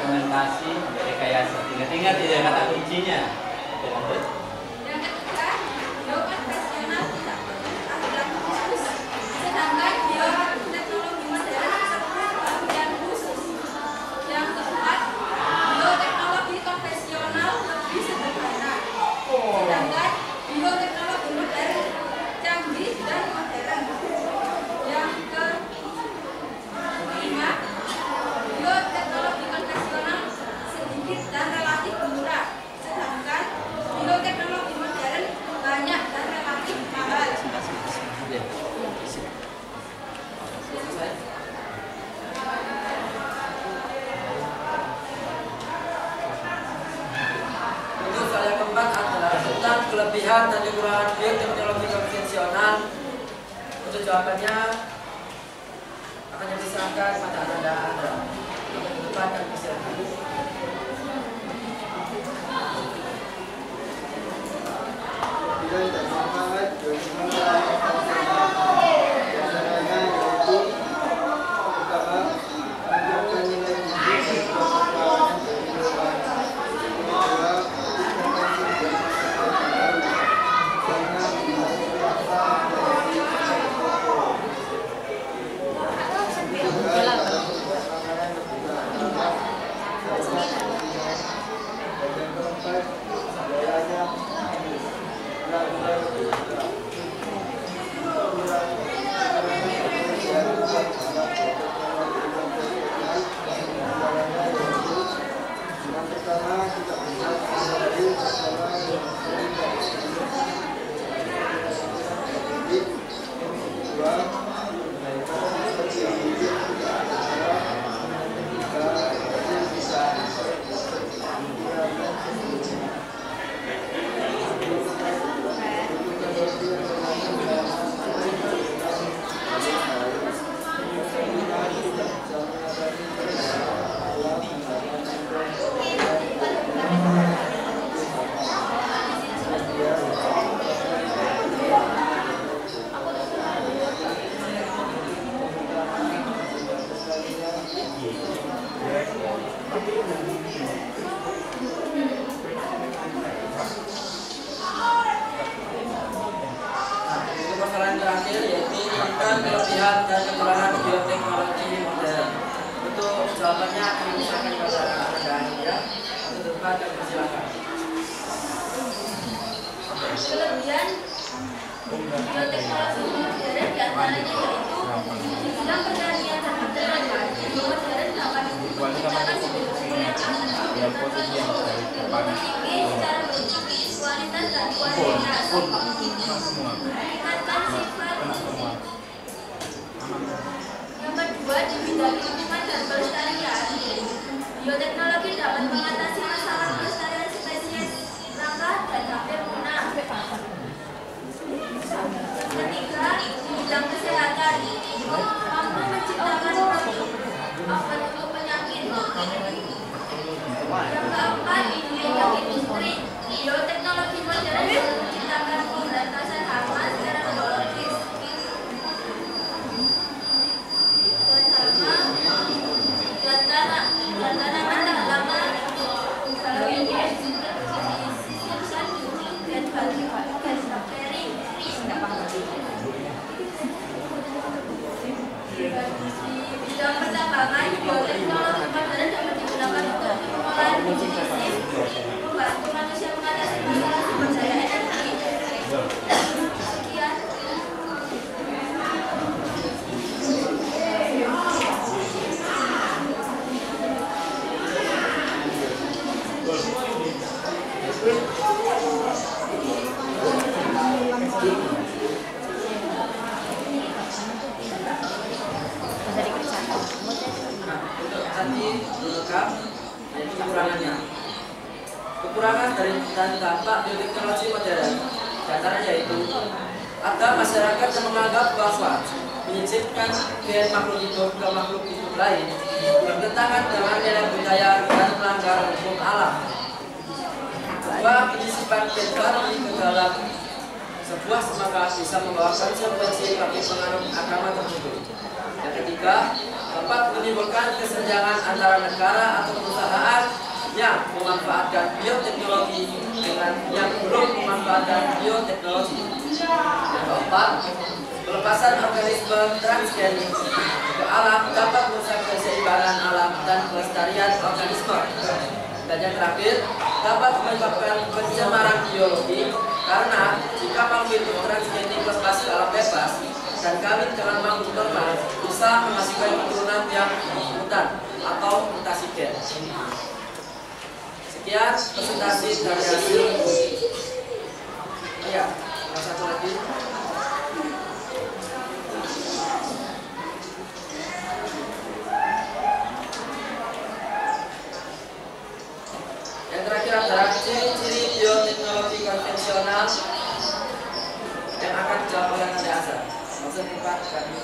Fermentasi, rekayasa. Ingat-ingat ya kata kuncinya. Yang ketiga, biokonvensional tidak berkeahlian khusus, sedangkan bioteknologi modern berkeahlian khusus. Yang keempat, bioteknologi konvensional lebih sederhana, sedangkan bioteknologi modern canggih dan modern. Yang kelima, bioteknologi konvensional sedikit dan relatif murah, sedangkan bioteknologi modern banyak dan relatif mahal. Untuk soal yang keempat adalah tentang kelebihan dan kekurangan bioteknologi konvensional. Untuk jawabannya akan diserahkan pada Anda. Untuk depan dan silakan. Untuk persoalan terakhir yaitu tentang kelebihan dan kekurangan bioteknologi modern. Untuk jawabannya akan diserahkan kepada Anda ya. Untuk depan dan silakan. Kelebihan bioteknologi modern diantaranya yaitu bidang pertanian dan peternakan, ilmu modern dapat digunakan sebagai tinggi secara bentuk, kualitas dan kualitas, meningkatkan sifat. Yang kedua, di bidang lingkungan dan pelestarian, bioteknologi dapat mengatasi masalah pelestarian spesies langka dan hampir punah. Ketiga, di bidang kesehatan, mampu menciptakan produk obat untuk penyakit. Yang keempat, di bidang industri, bioteknologi modern dapat menciptakan pemberantasan hama secara teknologis. Dan tanaman tak lama kalau ini disisirkan dan bakteri. Di bidang pertambangan, bioteknologi modern dapat digunakan untuk pengolahan biji bisnis, membantu manusia mengatasi masalah sumber daya energi. Sekian. Tadi lengkap, yaitu kekurangannya. Kekurangan dari dan dampak bioteknologi modern, diantaranya yaitu ada masyarakat yang menganggap bahwa menyisipkan gen makhluk hidup ke makhluk hidup lain bertentangan dengan nilai budaya dan melanggar hukum alam. Kedua, penyisipan gen baru ke dalam sebuah semangat bisa membawa konsekuensi bagi pengaruh agama tertentu. Yang ketiga, dapat menimbulkan kesenjangan antara negara atau perusahaan yang memanfaatkan bioteknologi dengan yang belum memanfaatkan bioteknologi. Yang keempat, pelepasan organisme transgenik ke alam dapat merusak keseimbangan alam dan kelestarian organisme. Dan yang terakhir, dapat menyebabkan pencemaran biologi karena jika makhluk hidup transgenik lepas ke alam bebas dan kawin dengan makhluk normal bisa menghasilkan keturunan yang mutan atau mutasi gen. Sekian presentasi dari hasil. Ya, satu lagi. Yang terakhir adalah ciri-ciri bioteknologi konvensional yang akan dijawab oleh Anda Azhar. Maksud tempat kami.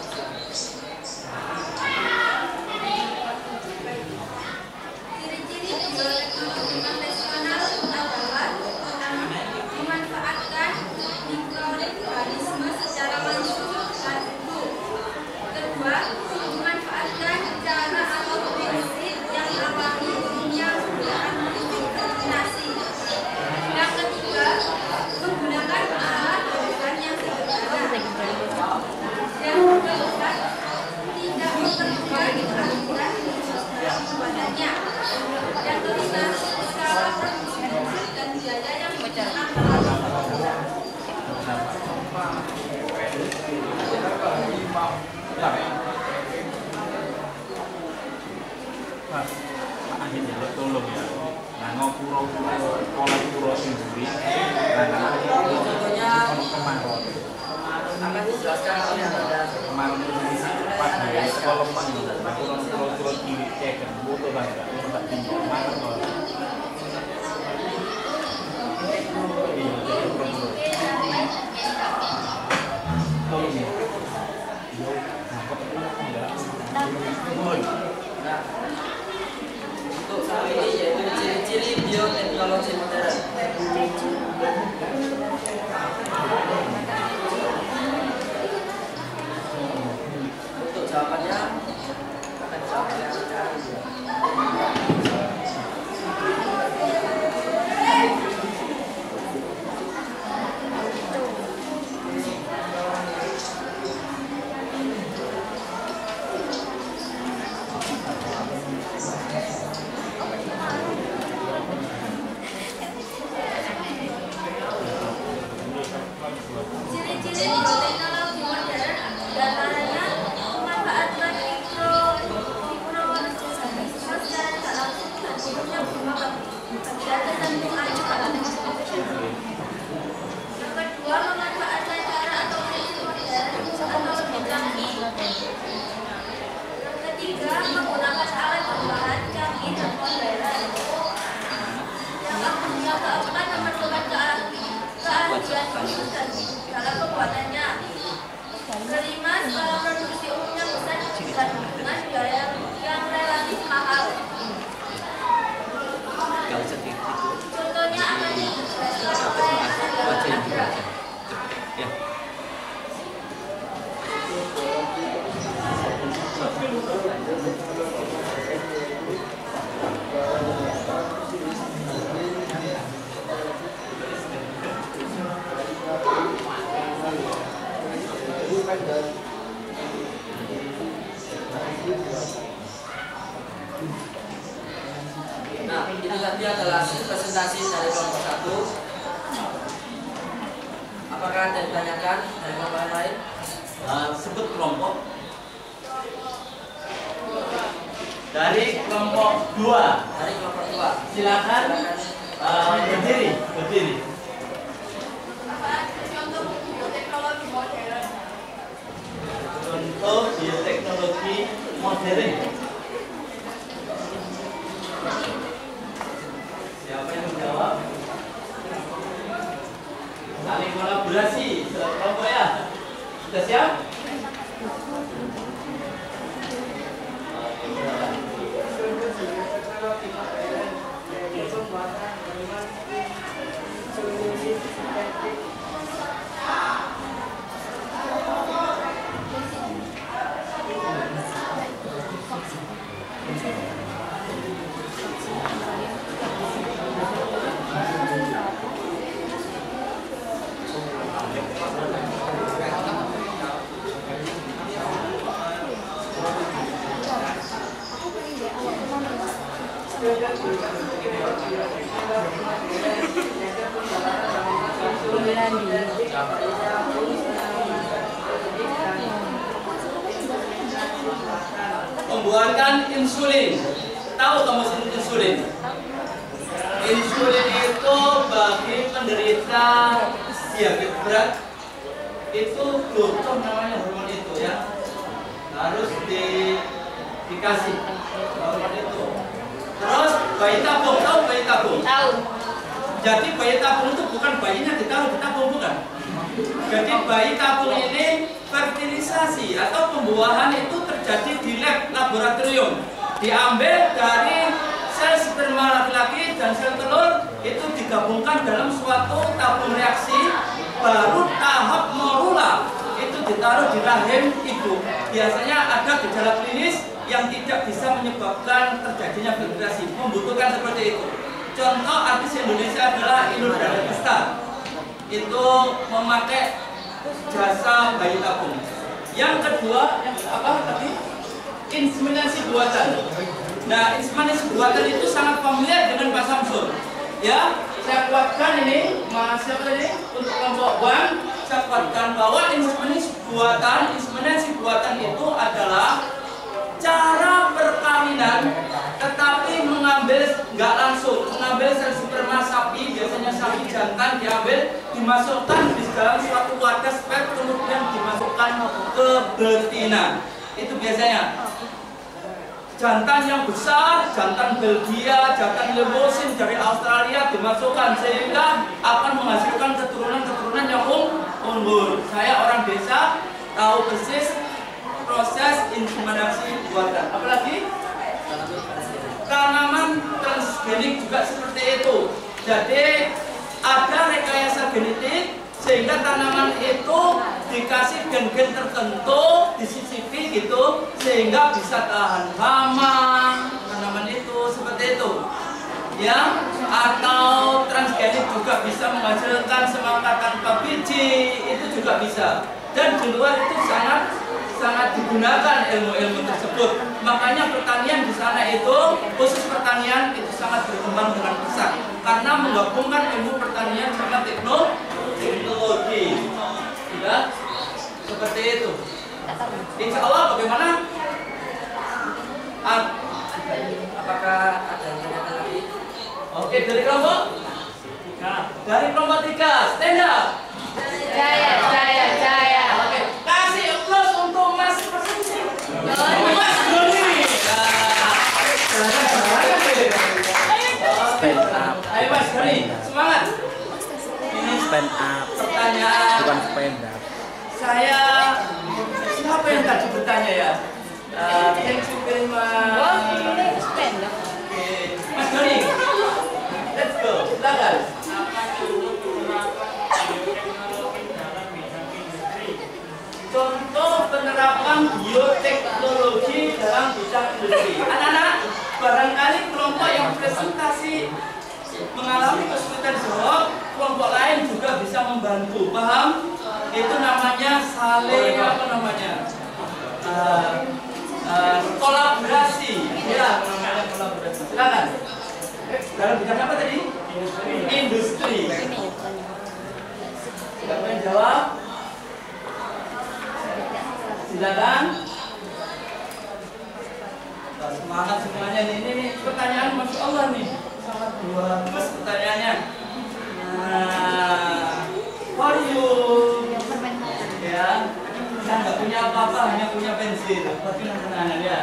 Ciri-ciri bioteknologi konvensional adalah memanfaatkan mikroorganisme secara langsung dan utuh. Kedua, memanfaatkan cara atau prinsip yang alami yang menggunakan kontaminasi. Yang ketiga, menggunakan alat bukan yang sederhana. Yang keempat, tidak memerlukan aturan khusus dalam pembuatannya. Yang kelima, skala produksi dan biaya yang akhirnya tolong ya. Nah, ngopuro kolak puro sendiri. Nah, Contohnya kemarot. akan dijelaskan oleh Anda. Kemarot ini pada sekolah panjang. Puro kiri cekan, butuh bangga. Tak tinggal mana kalau. Nah, untuk saat ini yaitu ciri-ciri bioteknologi modern. Untuk jawabannya akan dijawab oleh Anda. Kelima, skala produksi umumnya besar dan dengan biaya yang relatif mahal. Contohnya akan dijelaskan oleh Anda. Nah, itu tadi adalah hasil presentasi dari kelompok 1. Apakah ada yang ditanyakan dari kelompok yang lain? Sebut kelompok. Dari kelompok 2. Dari kelompok 2. Silakan berdiri. Contoh bioteknologi modern. Contoh bioteknologi modern. Siapa yang menjawab? Saling kolaborasi kelompok ya. Sudah siap? Membuatkan insulin. Tahu kamu insulin? Insulin itu bagi penderita diabetes berat itu glukagon namanya hormon itu ya, harus dikasih hormon itu. Terus bayi tabung, tahu bayi tabung? Tahu. Jadi bayi tabung itu bukan bayinya ditaruh di tabung, bukan. Jadi bayi tabung ini fertilisasi atau pembuahan itu terjadi di laboratorium. Diambil dari sel sperma laki-laki dan sel telur itu digabungkan dalam suatu tabung reaksi, baru tahap morula itu ditaruh di rahim ibu. Biasanya ada gejala klinis yang tidak bisa menyebabkan terjadinya filtrasi, membutuhkan seperti itu. Contoh artis Indonesia adalah Inul Daratista, itu memakai jasa bayi tabung. Yang kedua, yang apa tadi? Inseminasi buatan. Nah, inseminasi buatan itu sangat familiar dengan Pak Samsul. Ya, saya kuatkan ini, Mas siapa ini untuk kelompok 1, saya kuatkan bahwa inseminasi buatan itu adalah cara perkawinan, tetapi nggak langsung mengambil sel sperma sapi, biasanya sapi jantan diambil, dimasukkan di dalam suatu wadah sperma, kemudian dimasukkan ke betina. Itu biasanya jantan yang besar, jantan Belgia, jantan Limousin dari Australia dimasukkan sehingga akan menghasilkan keturunan yang unggul. Saya orang desa tahu persis proses inseminasi buatan. Apalagi tanaman transgenik juga seperti itu. Jadi ada rekayasa genetik sehingga tanaman itu dikasih gen-gen tertentu, disisipi gitu, sehingga bisa tahan hama. Tanaman itu seperti itu. Ya, atau transgenik juga bisa menghasilkan semangka tanpa biji, itu juga bisa. Dan di luar itu sangat digunakan ilmu-ilmu tersebut. Makanya pertanian di sana itu, khusus pertanian itu sangat berkembang dengan pesat karena menggabungkan ilmu pertanian sama teknologi. Sudah seperti itu. Insya Allah bagaimana? Apakah ada yang tanyakan lagi? Oke, dari kelompok 3, stand up. Jaya. Oke, kasih applause untuk Mas Persisi. Mas Doni. Stand up. Ayo Mas Doni, semangat. Ini Stand up. pertanyaan Bukan stand up. Saya siapa yang tadi bertanya ya? Thank you very much. Mas Doni, let's go. Silakan. Contoh penerapan bioteknologi dalam bidang industri. Anak-anak, barangkali kelompok yang presentasi mengalami kesulitan jawab, kelompok lain juga bisa membantu. Paham? Itu namanya saling apa namanya? Kolaborasi. Ya, namanya kolaborasi. Silakan. Dalam bidang apa tadi? Industri. Siapa yang jawab? Silakan. Semangat semuanya nih. Ini pertanyaan Masya Allah nih. Sangat bagus pertanyaannya. For you. Ya. Kita nggak punya apa-apa, hanya punya pensil. Tapi pertanyaan ya.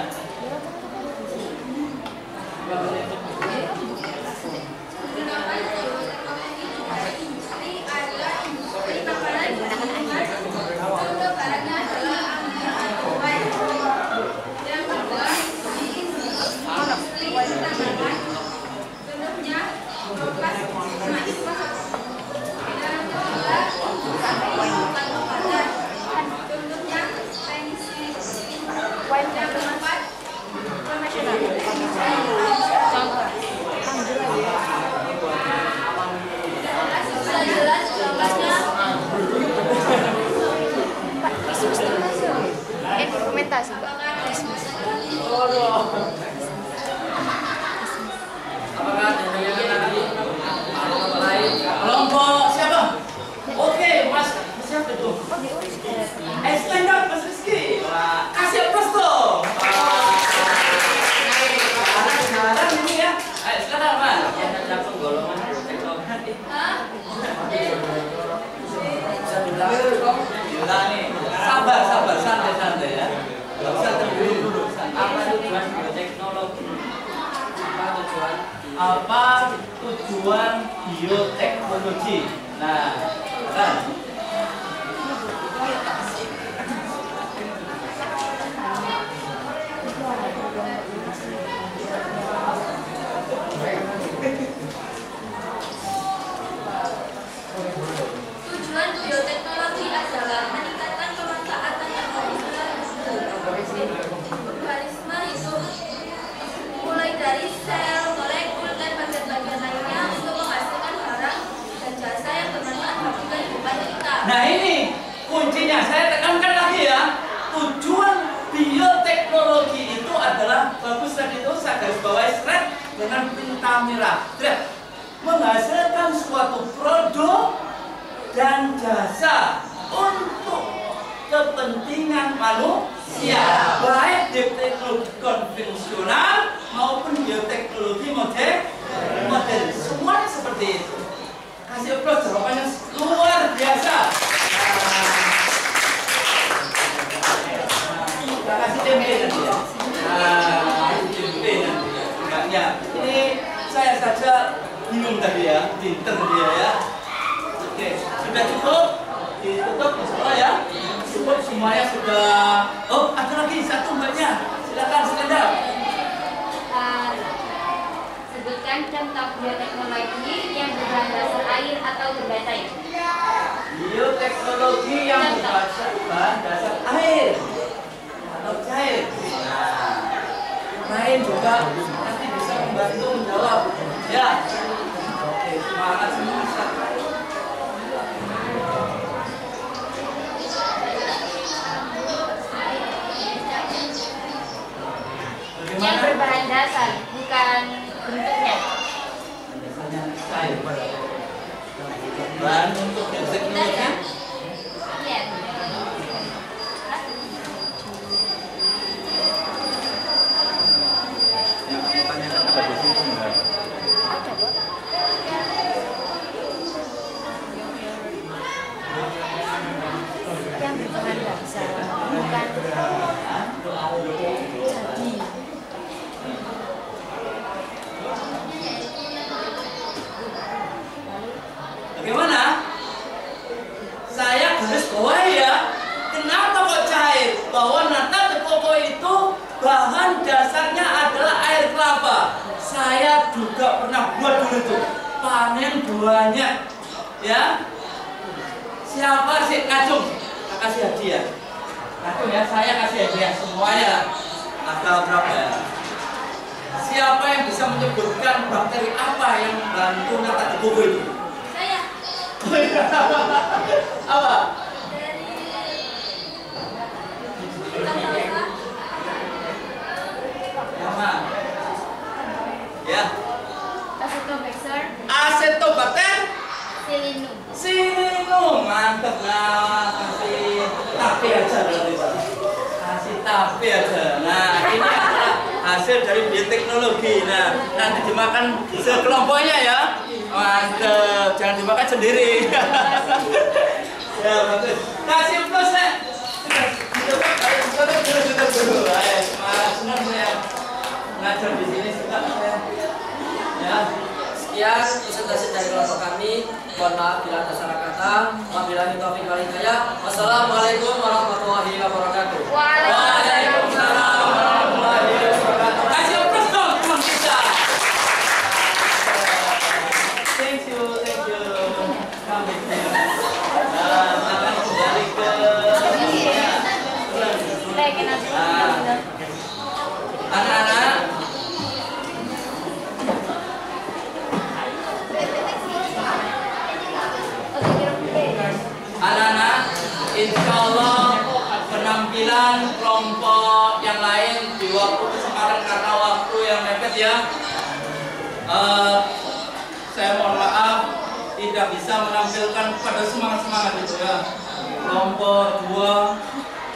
Dokumentasi, Pak. Apakah kelompok siapa? Oke, Mas siapa itu? Stand up, Mas Rizky. Kasih aplaus dong. Sekarang ini ya. Ayo sekarang Mas. Yang ada penggolongan teknologi. Nih. Sabar, santai ya. Gak usah terburu-buru. Apa tujuan bioteknologi? Apa tujuan bioteknologi? Nah, kan. Tujuan bioteknologi adalah meningkatkan pemanfaatan organisme hidup mulai dari sel, molekul, dan bagian-bagian lainnya untuk menghasilkan barang dan jasa yang bermanfaat bagi kehidupan kita. Nah ini kuncinya, saya tekankan lagi ya. Tujuan bioteknologi itu adalah, bagus tadi itu saya garis bawahi seret dengan tinta merah. Menghasilkan suatu produk dan jasa untuk kepentingan manusia, baik di teknologi konvensional maupun bioteknologi modern, semuanya seperti itu. Kasih aplaus, jawabannya luar biasa. Kita kasih tempe nanti ya. Tempe nanti ya. Enggaknya. Ini saya saja bingung tadi ya, pinter dia ya. Oke, sudah cukup? Ditutup semua ya. Cukup semuanya sudah. Oh, ada lagi satu mbaknya. Silakan stand. Sebutkan contoh bioteknologi yang berbahan dasar air atau berbahasa air. Bioteknologi yang berbahan dasar air atau cair. Nah, lain juga nanti bisa membantu menjawab. Ya. Oke, semangat semua. Yang berbahan dasar, bukan bentuknya. Bahan untuk bioteknologi. Iya. Ada di sini enggak? Ada, Pak. Yang berbahan dasar, bukan jadi. Bagaimana? bahwa nata de coco itu bahan dasarnya adalah air kelapa. Saya juga pernah buat dulu itu, panen banyak, ya. Siapa sih kacung? Kasih hadiah. Kacung ya, saya kasih hadiah semuanya. Ada berapa ya? Siapa yang bisa menyebutkan bakteri apa yang membantu nata de coco itu? Saya. Apa? Nama? Ya. Acetobacter Acetobacter Silinum. Silinum, mantep. Nah, kasih tapi aja berarti, Pak. Kasih tapi aja. Nah, ini adalah hasil dari bioteknologi. Nah, nanti dimakan sekelompoknya ya. Mantep, jangan dimakan sendiri. Ya, bagus. Kasih plus ya. Ayo, senang saya ngajar di sini, suka saya. Ya. Sekian presentasi dari kelompok kami. Mohon maaf bila ada salah kata. Wabillahi taufiq wal hidayah. Wassalamualaikum warahmatullahi wabarakatuh. Waalaikumsalam warahmatullahi wabarakatuh. Kasih plus dong teman kita. Thank you. Kami akan kembali ke anak-anak. Anak-anak, insya Allah penampilan kelompok yang lain di waktu kesempatan karena waktu yang mepet ya. Saya mohon maaf tidak bisa menampilkan pada semangat itu ya. Kelompok 2,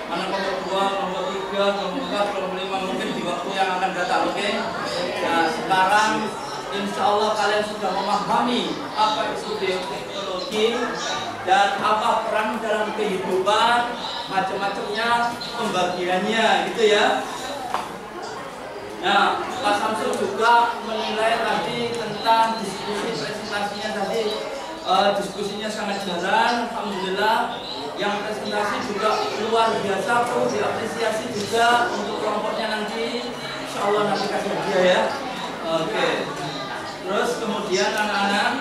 mana kelompok 2, kelompok 3, kelompok 4, kelompok 5 mungkin di waktu yang akan datang, oke? Nah sekarang insya Allah kalian sudah memahami apa itu bioteknologi dan apa peran dalam kehidupan, macam-macamnya pembagiannya gitu ya. Nah, Pak Samsul juga menilai tadi tentang diskusi presentasinya tadi, diskusinya sangat jalan, alhamdulillah. Yang presentasi juga luar biasa, perlu diapresiasi juga untuk kelompoknya nanti. Insya Allah nanti kasih hadiah ya. Oke. Terus kemudian anak-anak,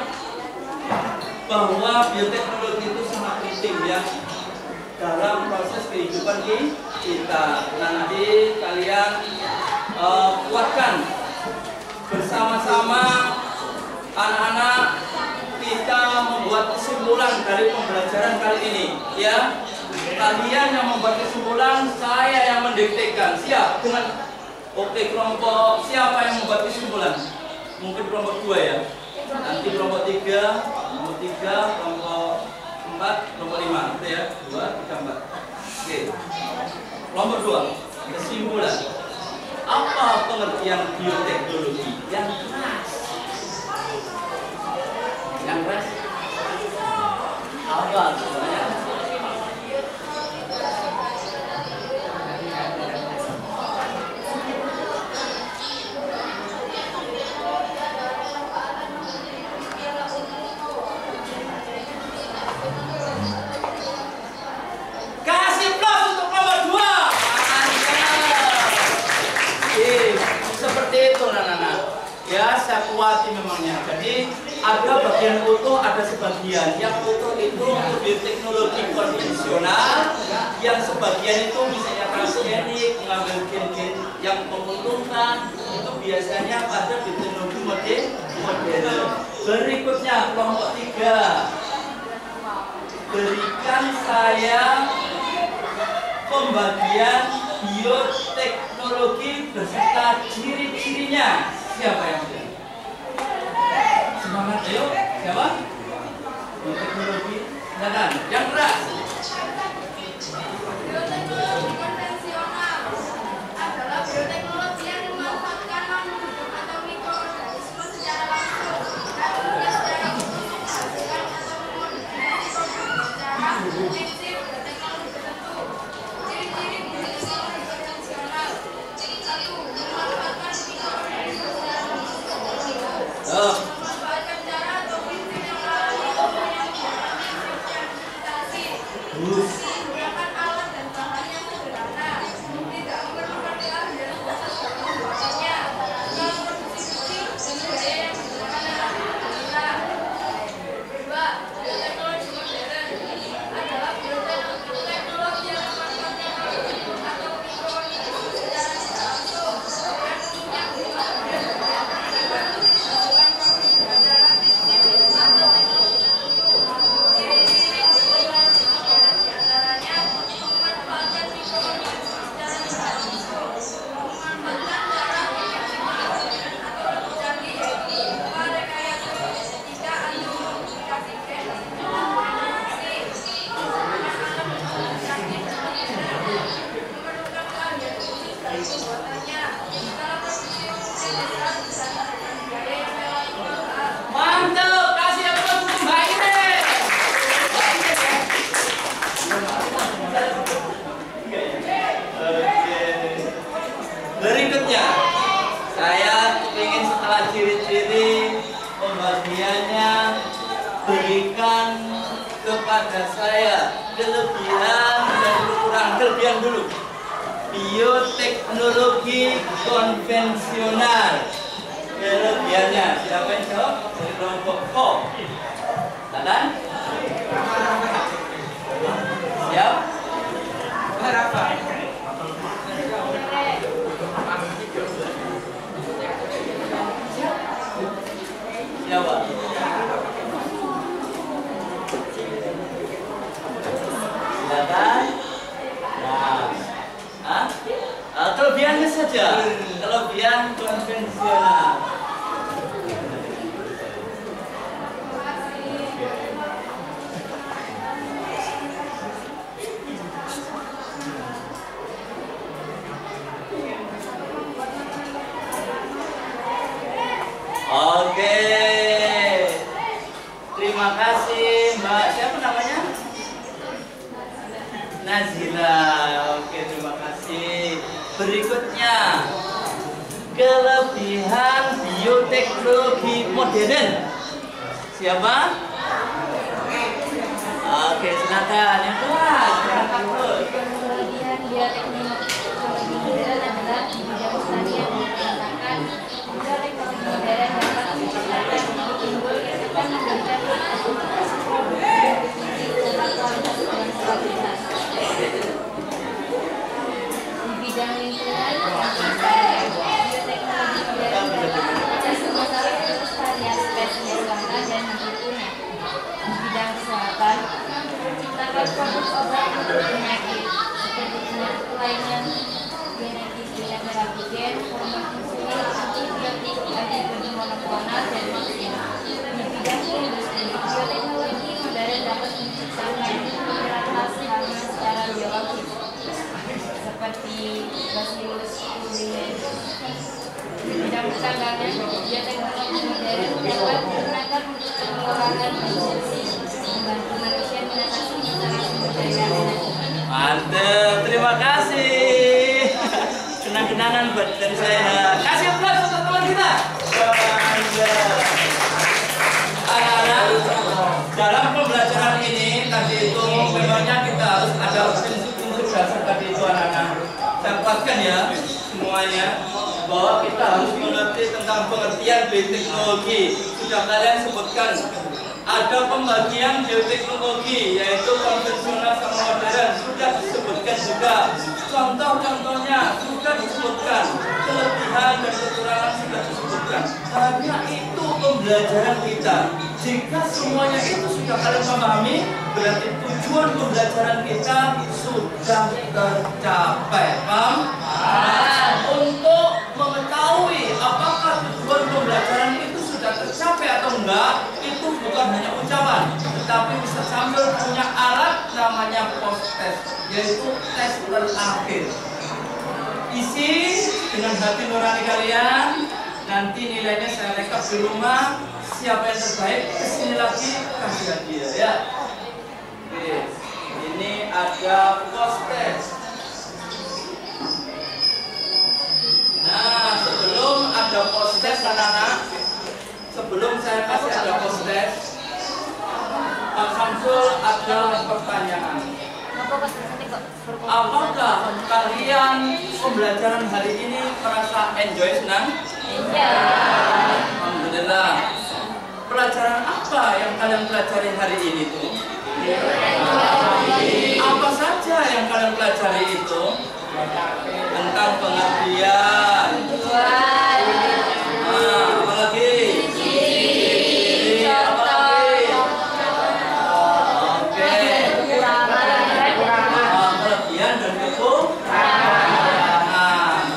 bahwa bioteknologi itu sangat penting ya dalam proses kehidupan kita. Nanti kalian kuatkan bersama-sama anak-anak, kita membuat kesimpulan dari pembelajaran kali ini ya. Kalian yang membuat kesimpulan, saya yang mendiktekan. Siap dengan oke kelompok siapa yang membuat kesimpulan? Mungkin kelompok 2 ya. Nanti kelompok 3, kelompok 4, kelompok 5 gitu ya. 2, 3, 4. Oke. Kelompok 2, kesimpulan. Apa pengertian bioteknologi yang keras? Yang keras? Apa sebenarnya? Kasih plus untuk nomor 2. Seperti itu anak-anak. Ya, saya kuati memangnya. Jadi ada bagian utuh, ada sebagian. Yang utuh itu untuk bioteknologi konvensional, yang sebagian itu misalnya transgenik, mengambil gen-gen yang menguntungkan, itu biasanya pada bioteknologi modern. Berikutnya kelompok 3. Berikan saya pembagian bioteknologi beserta ciri-cirinya. Siapa yang sudah? Semangat, ayo. Siapa? Bioteknologi. Silakan. Yang keras. Bioteknologi konvensional adalah bioteknologi yang memanfaatkan non-hidup atau mikroorganisme secara langsung dan bekerja secara khusus menghasilkan atau memodifikasi produk secara intensif dengan teknologi tertentu. Ciri-ciri bioteknologi konvensional: 1. Memanfaatkan mikroorganisme secara langsung. 2. Memanfaatkan cara atau prinsip yang lain yang menggunakan menggunakan alat dan bahan yang sederhana. berikan kepada saya kelebihan dan kekurangan. Kelebihan dulu. Bioteknologi konvensional. Kelebihannya siapa yang jawab? Dari kelompok Ko. Tadan? Siap? Berapa? Siapa? Silakan. Nah, kelebihannya saja. Kelebihan konvensional. Oke, terima kasih Mbak. Siapa namanya? Nazila. Oke, terima kasih. Berikutnya, kelebihan bioteknologi modern. Siapa? Oke, silakan. Yang kelas, jangan takut. Kelebihan bioteknologi modern adalah di bidang pertanian mengatakan bioteknologi modern dapat menciptakan timbul gesekan memberikan produktivitas serta kualitas dan stabilitas. Di bidang lingkungan, bioteknologi modern dapat mengatasi masalah kelestarian spesies langka dan hidup punah. Di bidang kesehatan, menciptakan produk obat untuk penyakit seperti penyakit kelainan genetis dengan terapi gen, hormon insulin, antibiotik, antibodi monoklonal, dan vaksin. Di bidang industri, bioteknologi modern dapat menciptakan beberapa hama secara biologis seperti Bacillus thuringiensis. Di bidang pertambangan, bioteknologi modern dapat digunakan untuk pengelolaan efisiensi, membantu manusia mengatasi masalah sumber daya energi. Mantap, terima kasih. Kenang-kenangan buat dari saya. Kasih aplaus untuk teman kita. Anak-anak, dalam pembelajaran ini tadi itu memangnya kita harus ada prinsip-prinsip dasar tadi itu anak-anak. Dapatkan ya semuanya bahwa kita harus mengerti tentang pengertian bioteknologi. Sudah kalian sebutkan. Ada pembagian bioteknologi yaitu konvensional sama modern, sudah disebutkan juga. Contoh-contohnya sudah disebutkan, kelebihan dan kekurangan sudah disebutkan. Hanya itu pembelajaran kita. Jika semuanya itu sudah kalian pahami, berarti tujuan pembelajaran kita sudah tercapai. Paham? Untuk mengetahui apakah tujuan pembelajaran itu sudah tercapai atau enggak, itu bukan hanya ucapan, tetapi bisa sambil punya alat namanya post test, yaitu tes terakhir. Isi dengan hati nurani kalian, nanti nilainya saya rekap di rumah. Siapa yang terbaik kesini lagi kasih hadiah ya. Oke, ini ada post test. Nah, sebelum ada post test anak-anak, sebelum saya kasih ada post test, Pak Samsul ada pertanyaan. Apakah kalian pembelajaran hari ini merasa enjoy, senang? Iya. Alhamdulillah. Pelajaran apa yang kalian pelajari hari ini tuh? Apa saja yang kalian pelajari itu? Tentang pengertian. Apa lagi? Apa lagi? Oke. Kelebihan dan kekurangan.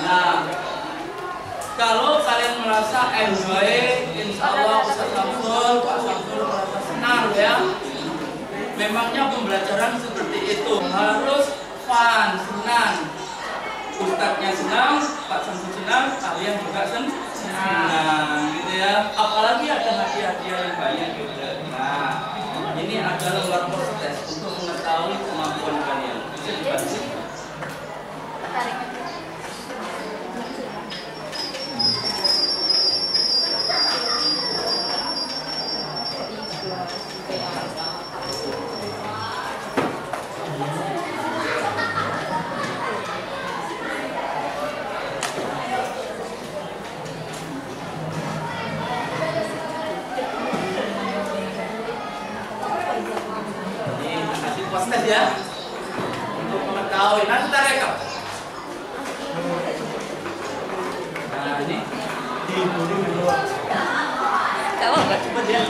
Nah, kalau kalian merasa enjoy, insya Allah Ustaz Samsul, Pak Samsul merasa senang ya. Memangnya pembelajaran seperti itu harus fun, senang. Ustadznya senang, Pak Samsul senang, kalian juga senang, gitu ya. Apalagi ada hadiah-hadiah yang banyak juga. Nah, ini adalah luar proses untuk mengetahui kemampuan kalian. Bisa dibantu? Proses ya untuk mengetahui, nanti kita rekap. Nah ini kalau nggak cepet ya.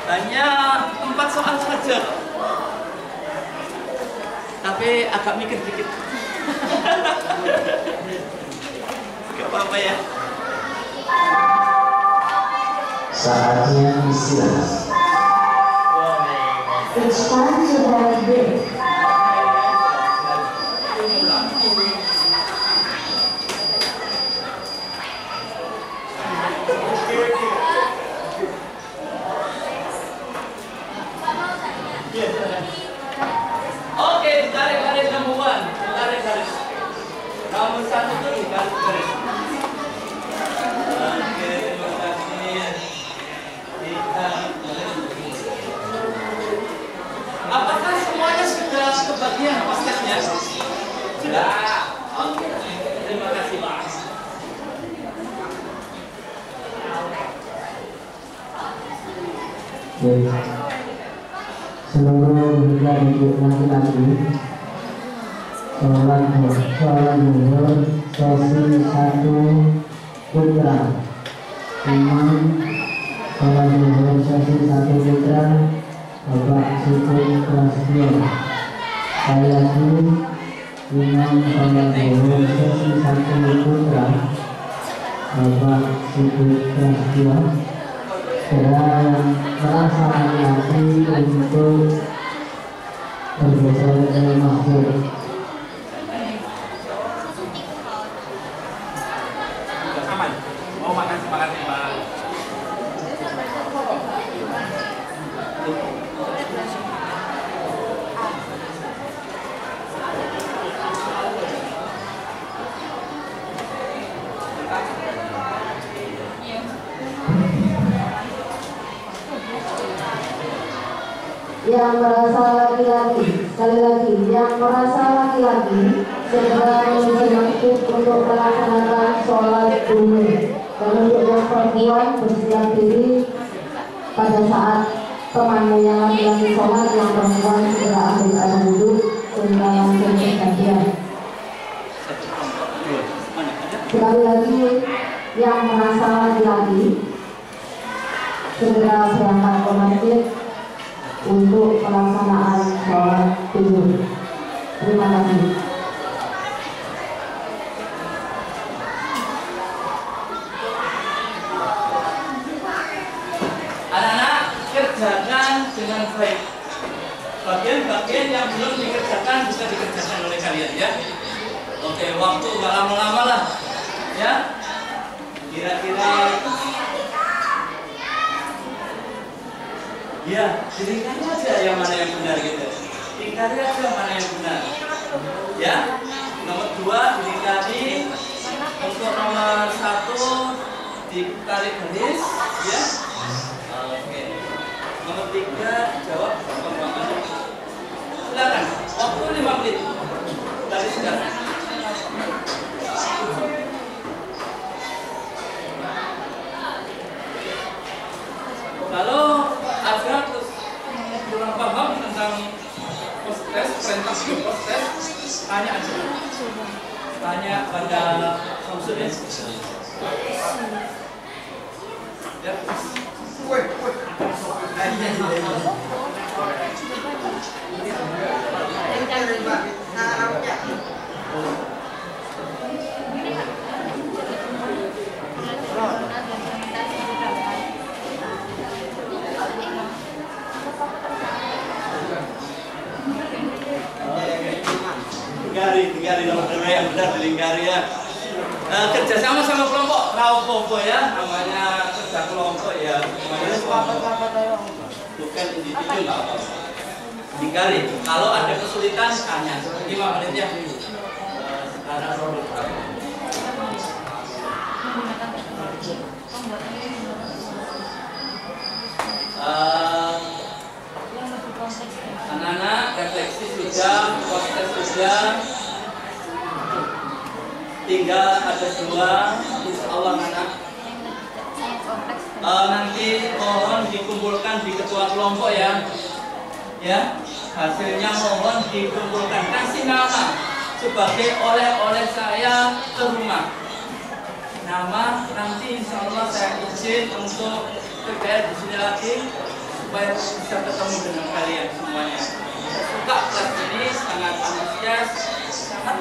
Hanya 4 soal saja, tapi agak mikir dikit. Gak apa-apa ya. Saatnya istirahat. It's time to have a break. Oke, ditarik garis nomor 1, ditarik garis. Nomor 1 itu ditarik garis. Oke, terima kasih. Apakah semuanya sudah kebagian prosesnya? Sudah. Oke, terima kasih Pak. Seluruh laki-laki sholat zuhur sesi 1 putra, imam sholat zuhur sesi 1 putra Bapak Siput kelas 2. Saya imam sholat zuhur sesi 1 putra Bapak Siput kelas 2. Dan merasa lagi untuk bergeser ke masjid. Aman. Mau makan Pak. Yang merasa laki-laki, sekali lagi, yang merasa laki-laki segera menuju masjid untuk melaksanakan sholat zuhur. Dan untuk yang perempuan bersiap diri pada saat temannya yang laki-laki sholat, yang perempuan segera ambil air wudhu sehingga langsung bergantian. Sekali lagi, yang merasa laki-laki segera berangkat ke masjid untuk pelaksanaan sholat zuhur. Terima kasih. Anak-anak, kerjakan dengan baik. Bagian-bagian yang belum dikerjakan bisa dikerjakan oleh kalian ya. Oke, waktu nggak lama-lama lah ya. Kira-kira ya, diringkari aja yang mana yang benar gitu. Diringkari aja mana yang benar. Ya. Nomor 2 diringkari. Untuk nomor 1 ditarik garis ya. Oke. Nomor 3 jawab gampang-gampang. Silakan. Waktu 5 menit. Dari sekarang. Kalau ada terus kurang paham tentang proses, perintah proses, tanya aja. Tanya pada konsulen. Ya. Lingkari nomor yang benar dilingkari ya. Kerja sama kelompok Raupopo ya, namanya kerja kelompok ya. Bukan individu nggak apa-apa. Lingkari. Kalau ada kesulitan tanya. 5 menit ya. Sekarang produk. Ya, ada 2, insya Allah anak. Nanti mohon dikumpulkan di ketua kelompok ya. Ya, hasilnya mohon dikumpulkan, kasih nama sebagai oleh-oleh saya ke rumah. Nama nanti insya Allah saya izin untuk terkait di sini lagi supaya bisa ketemu dengan kalian semuanya. Saya suka kelas ini, sangat antusias, sangat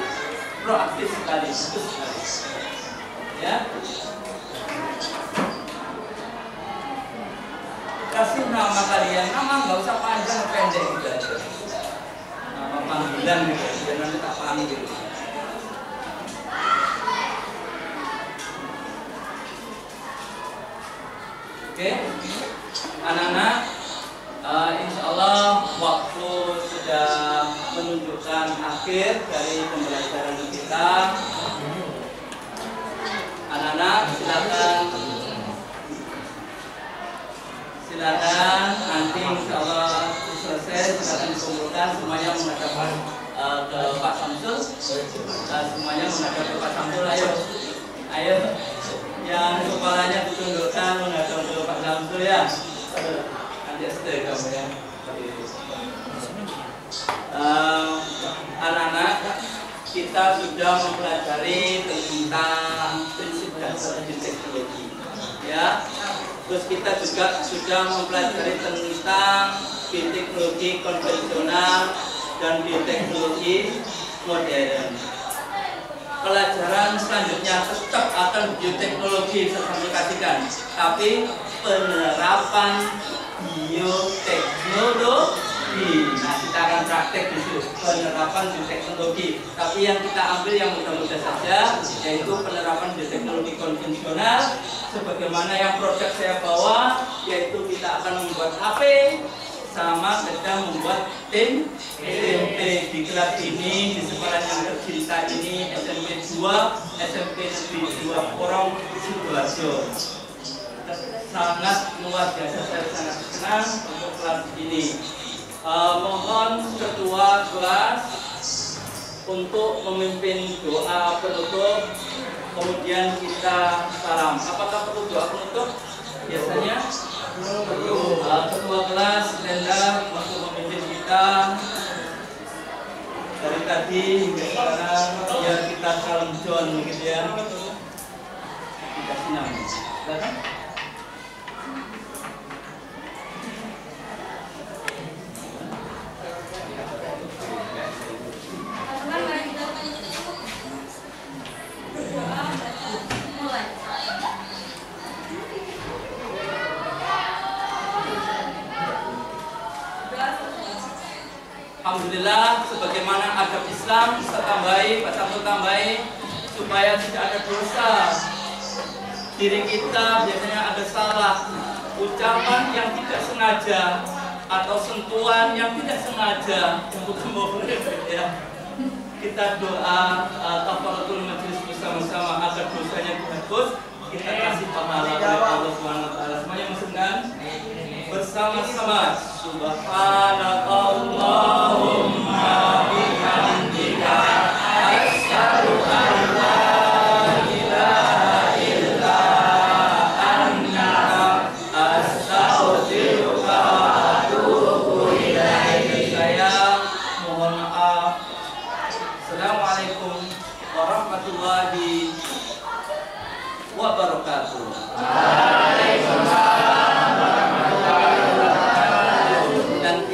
proaktif sekali, bagus sekali. Ya. Kasih nama kalian, nama nggak usah panjang, pendek gitu aja. Nama panggilan gitu, biar nanti tak panggil. Oke, anak-anak, insya Allah waktu sudah menunjukkan akhir dari pembelajaran kita. Anak-anak silakan nanti insya Allah selesai silakan dikumpulkan semuanya menghadap ke Pak Samsul. Semuanya menghadap ke Pak Samsul. Ayo. Yang kepalanya ditundukkan menghadap ke Pak Samsul ya. Nanti setelah kamu ya. Anak-anak, kita sudah mempelajari tentang prinsip dasar teknologi, ya. Terus kita juga sudah mempelajari tentang bioteknologi konvensional dan bioteknologi modern. Pelajaran selanjutnya tetap akan bioteknologi saya sampaikan, tapi penerapan bioteknologi. Nah, kita akan praktek di situ penerapan bioteknologi. Tapi yang kita ambil yang mudah-mudah saja, yaitu penerapan bioteknologi konvensional. Sebagaimana yang produk saya bawa, yaitu kita akan membuat HP sama sedang membuat tim SMP di kelas ini, di sekolah yang tercinta ini, SMP 2, SMP Negeri 2 Porong Sidoarjo. Sangat luar biasa, saya sangat senang untuk kelas ini. Mohon ketua kelas untuk memimpin doa penutup, kemudian kita salam. Apakah perlu doa penutup? Biasanya ketua kelas Lenda untuk memimpin kita dari tadi hingga sekarang, biar kita salam John begitu ya. Kita sinam. Silakan. Alhamdulillah, sebagaimana adab Islam, kita tambahi, Pak Samsul tambahi, supaya tidak ada dosa. Diri kita biasanya ada salah, ucapan yang tidak sengaja atau sentuhan yang tidak sengaja, ya. Kita doa kafaratul majlis bersama-sama agar dosanya dihapus, kita kasih pahala oleh Allah SWT. Semuanya masukkan bersama-sama. Subhanakallahumma bihamdika asyhadu an la ilaha illa anta astaghfiruka wa atubu ilaik. Saya mohon maaf. Assalamualaikum warahmatullahi wabarakatuh. Waalaikumsalam warahmatullahi wabarakatuh. Dan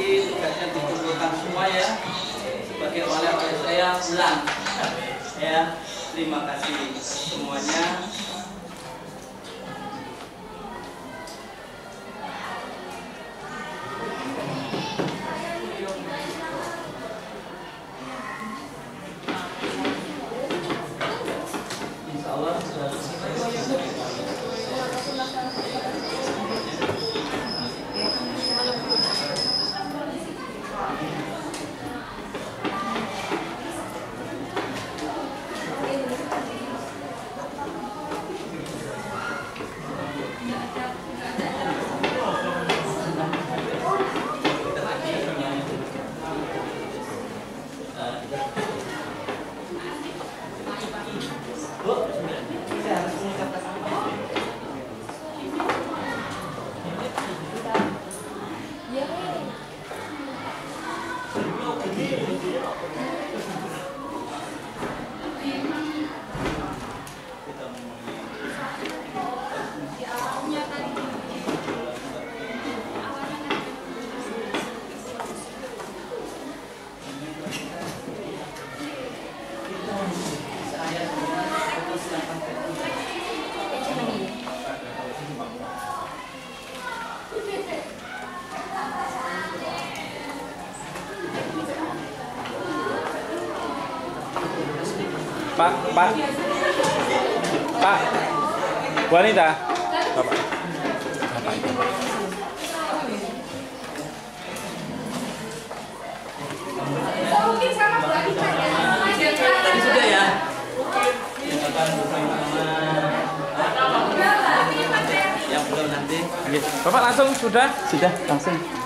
Pak, wanita, Bapak. Mungkin sama Bu Anita ya. Tadi sudah ya. Yang belum nanti. Bapak langsung sudah? Sudah langsung.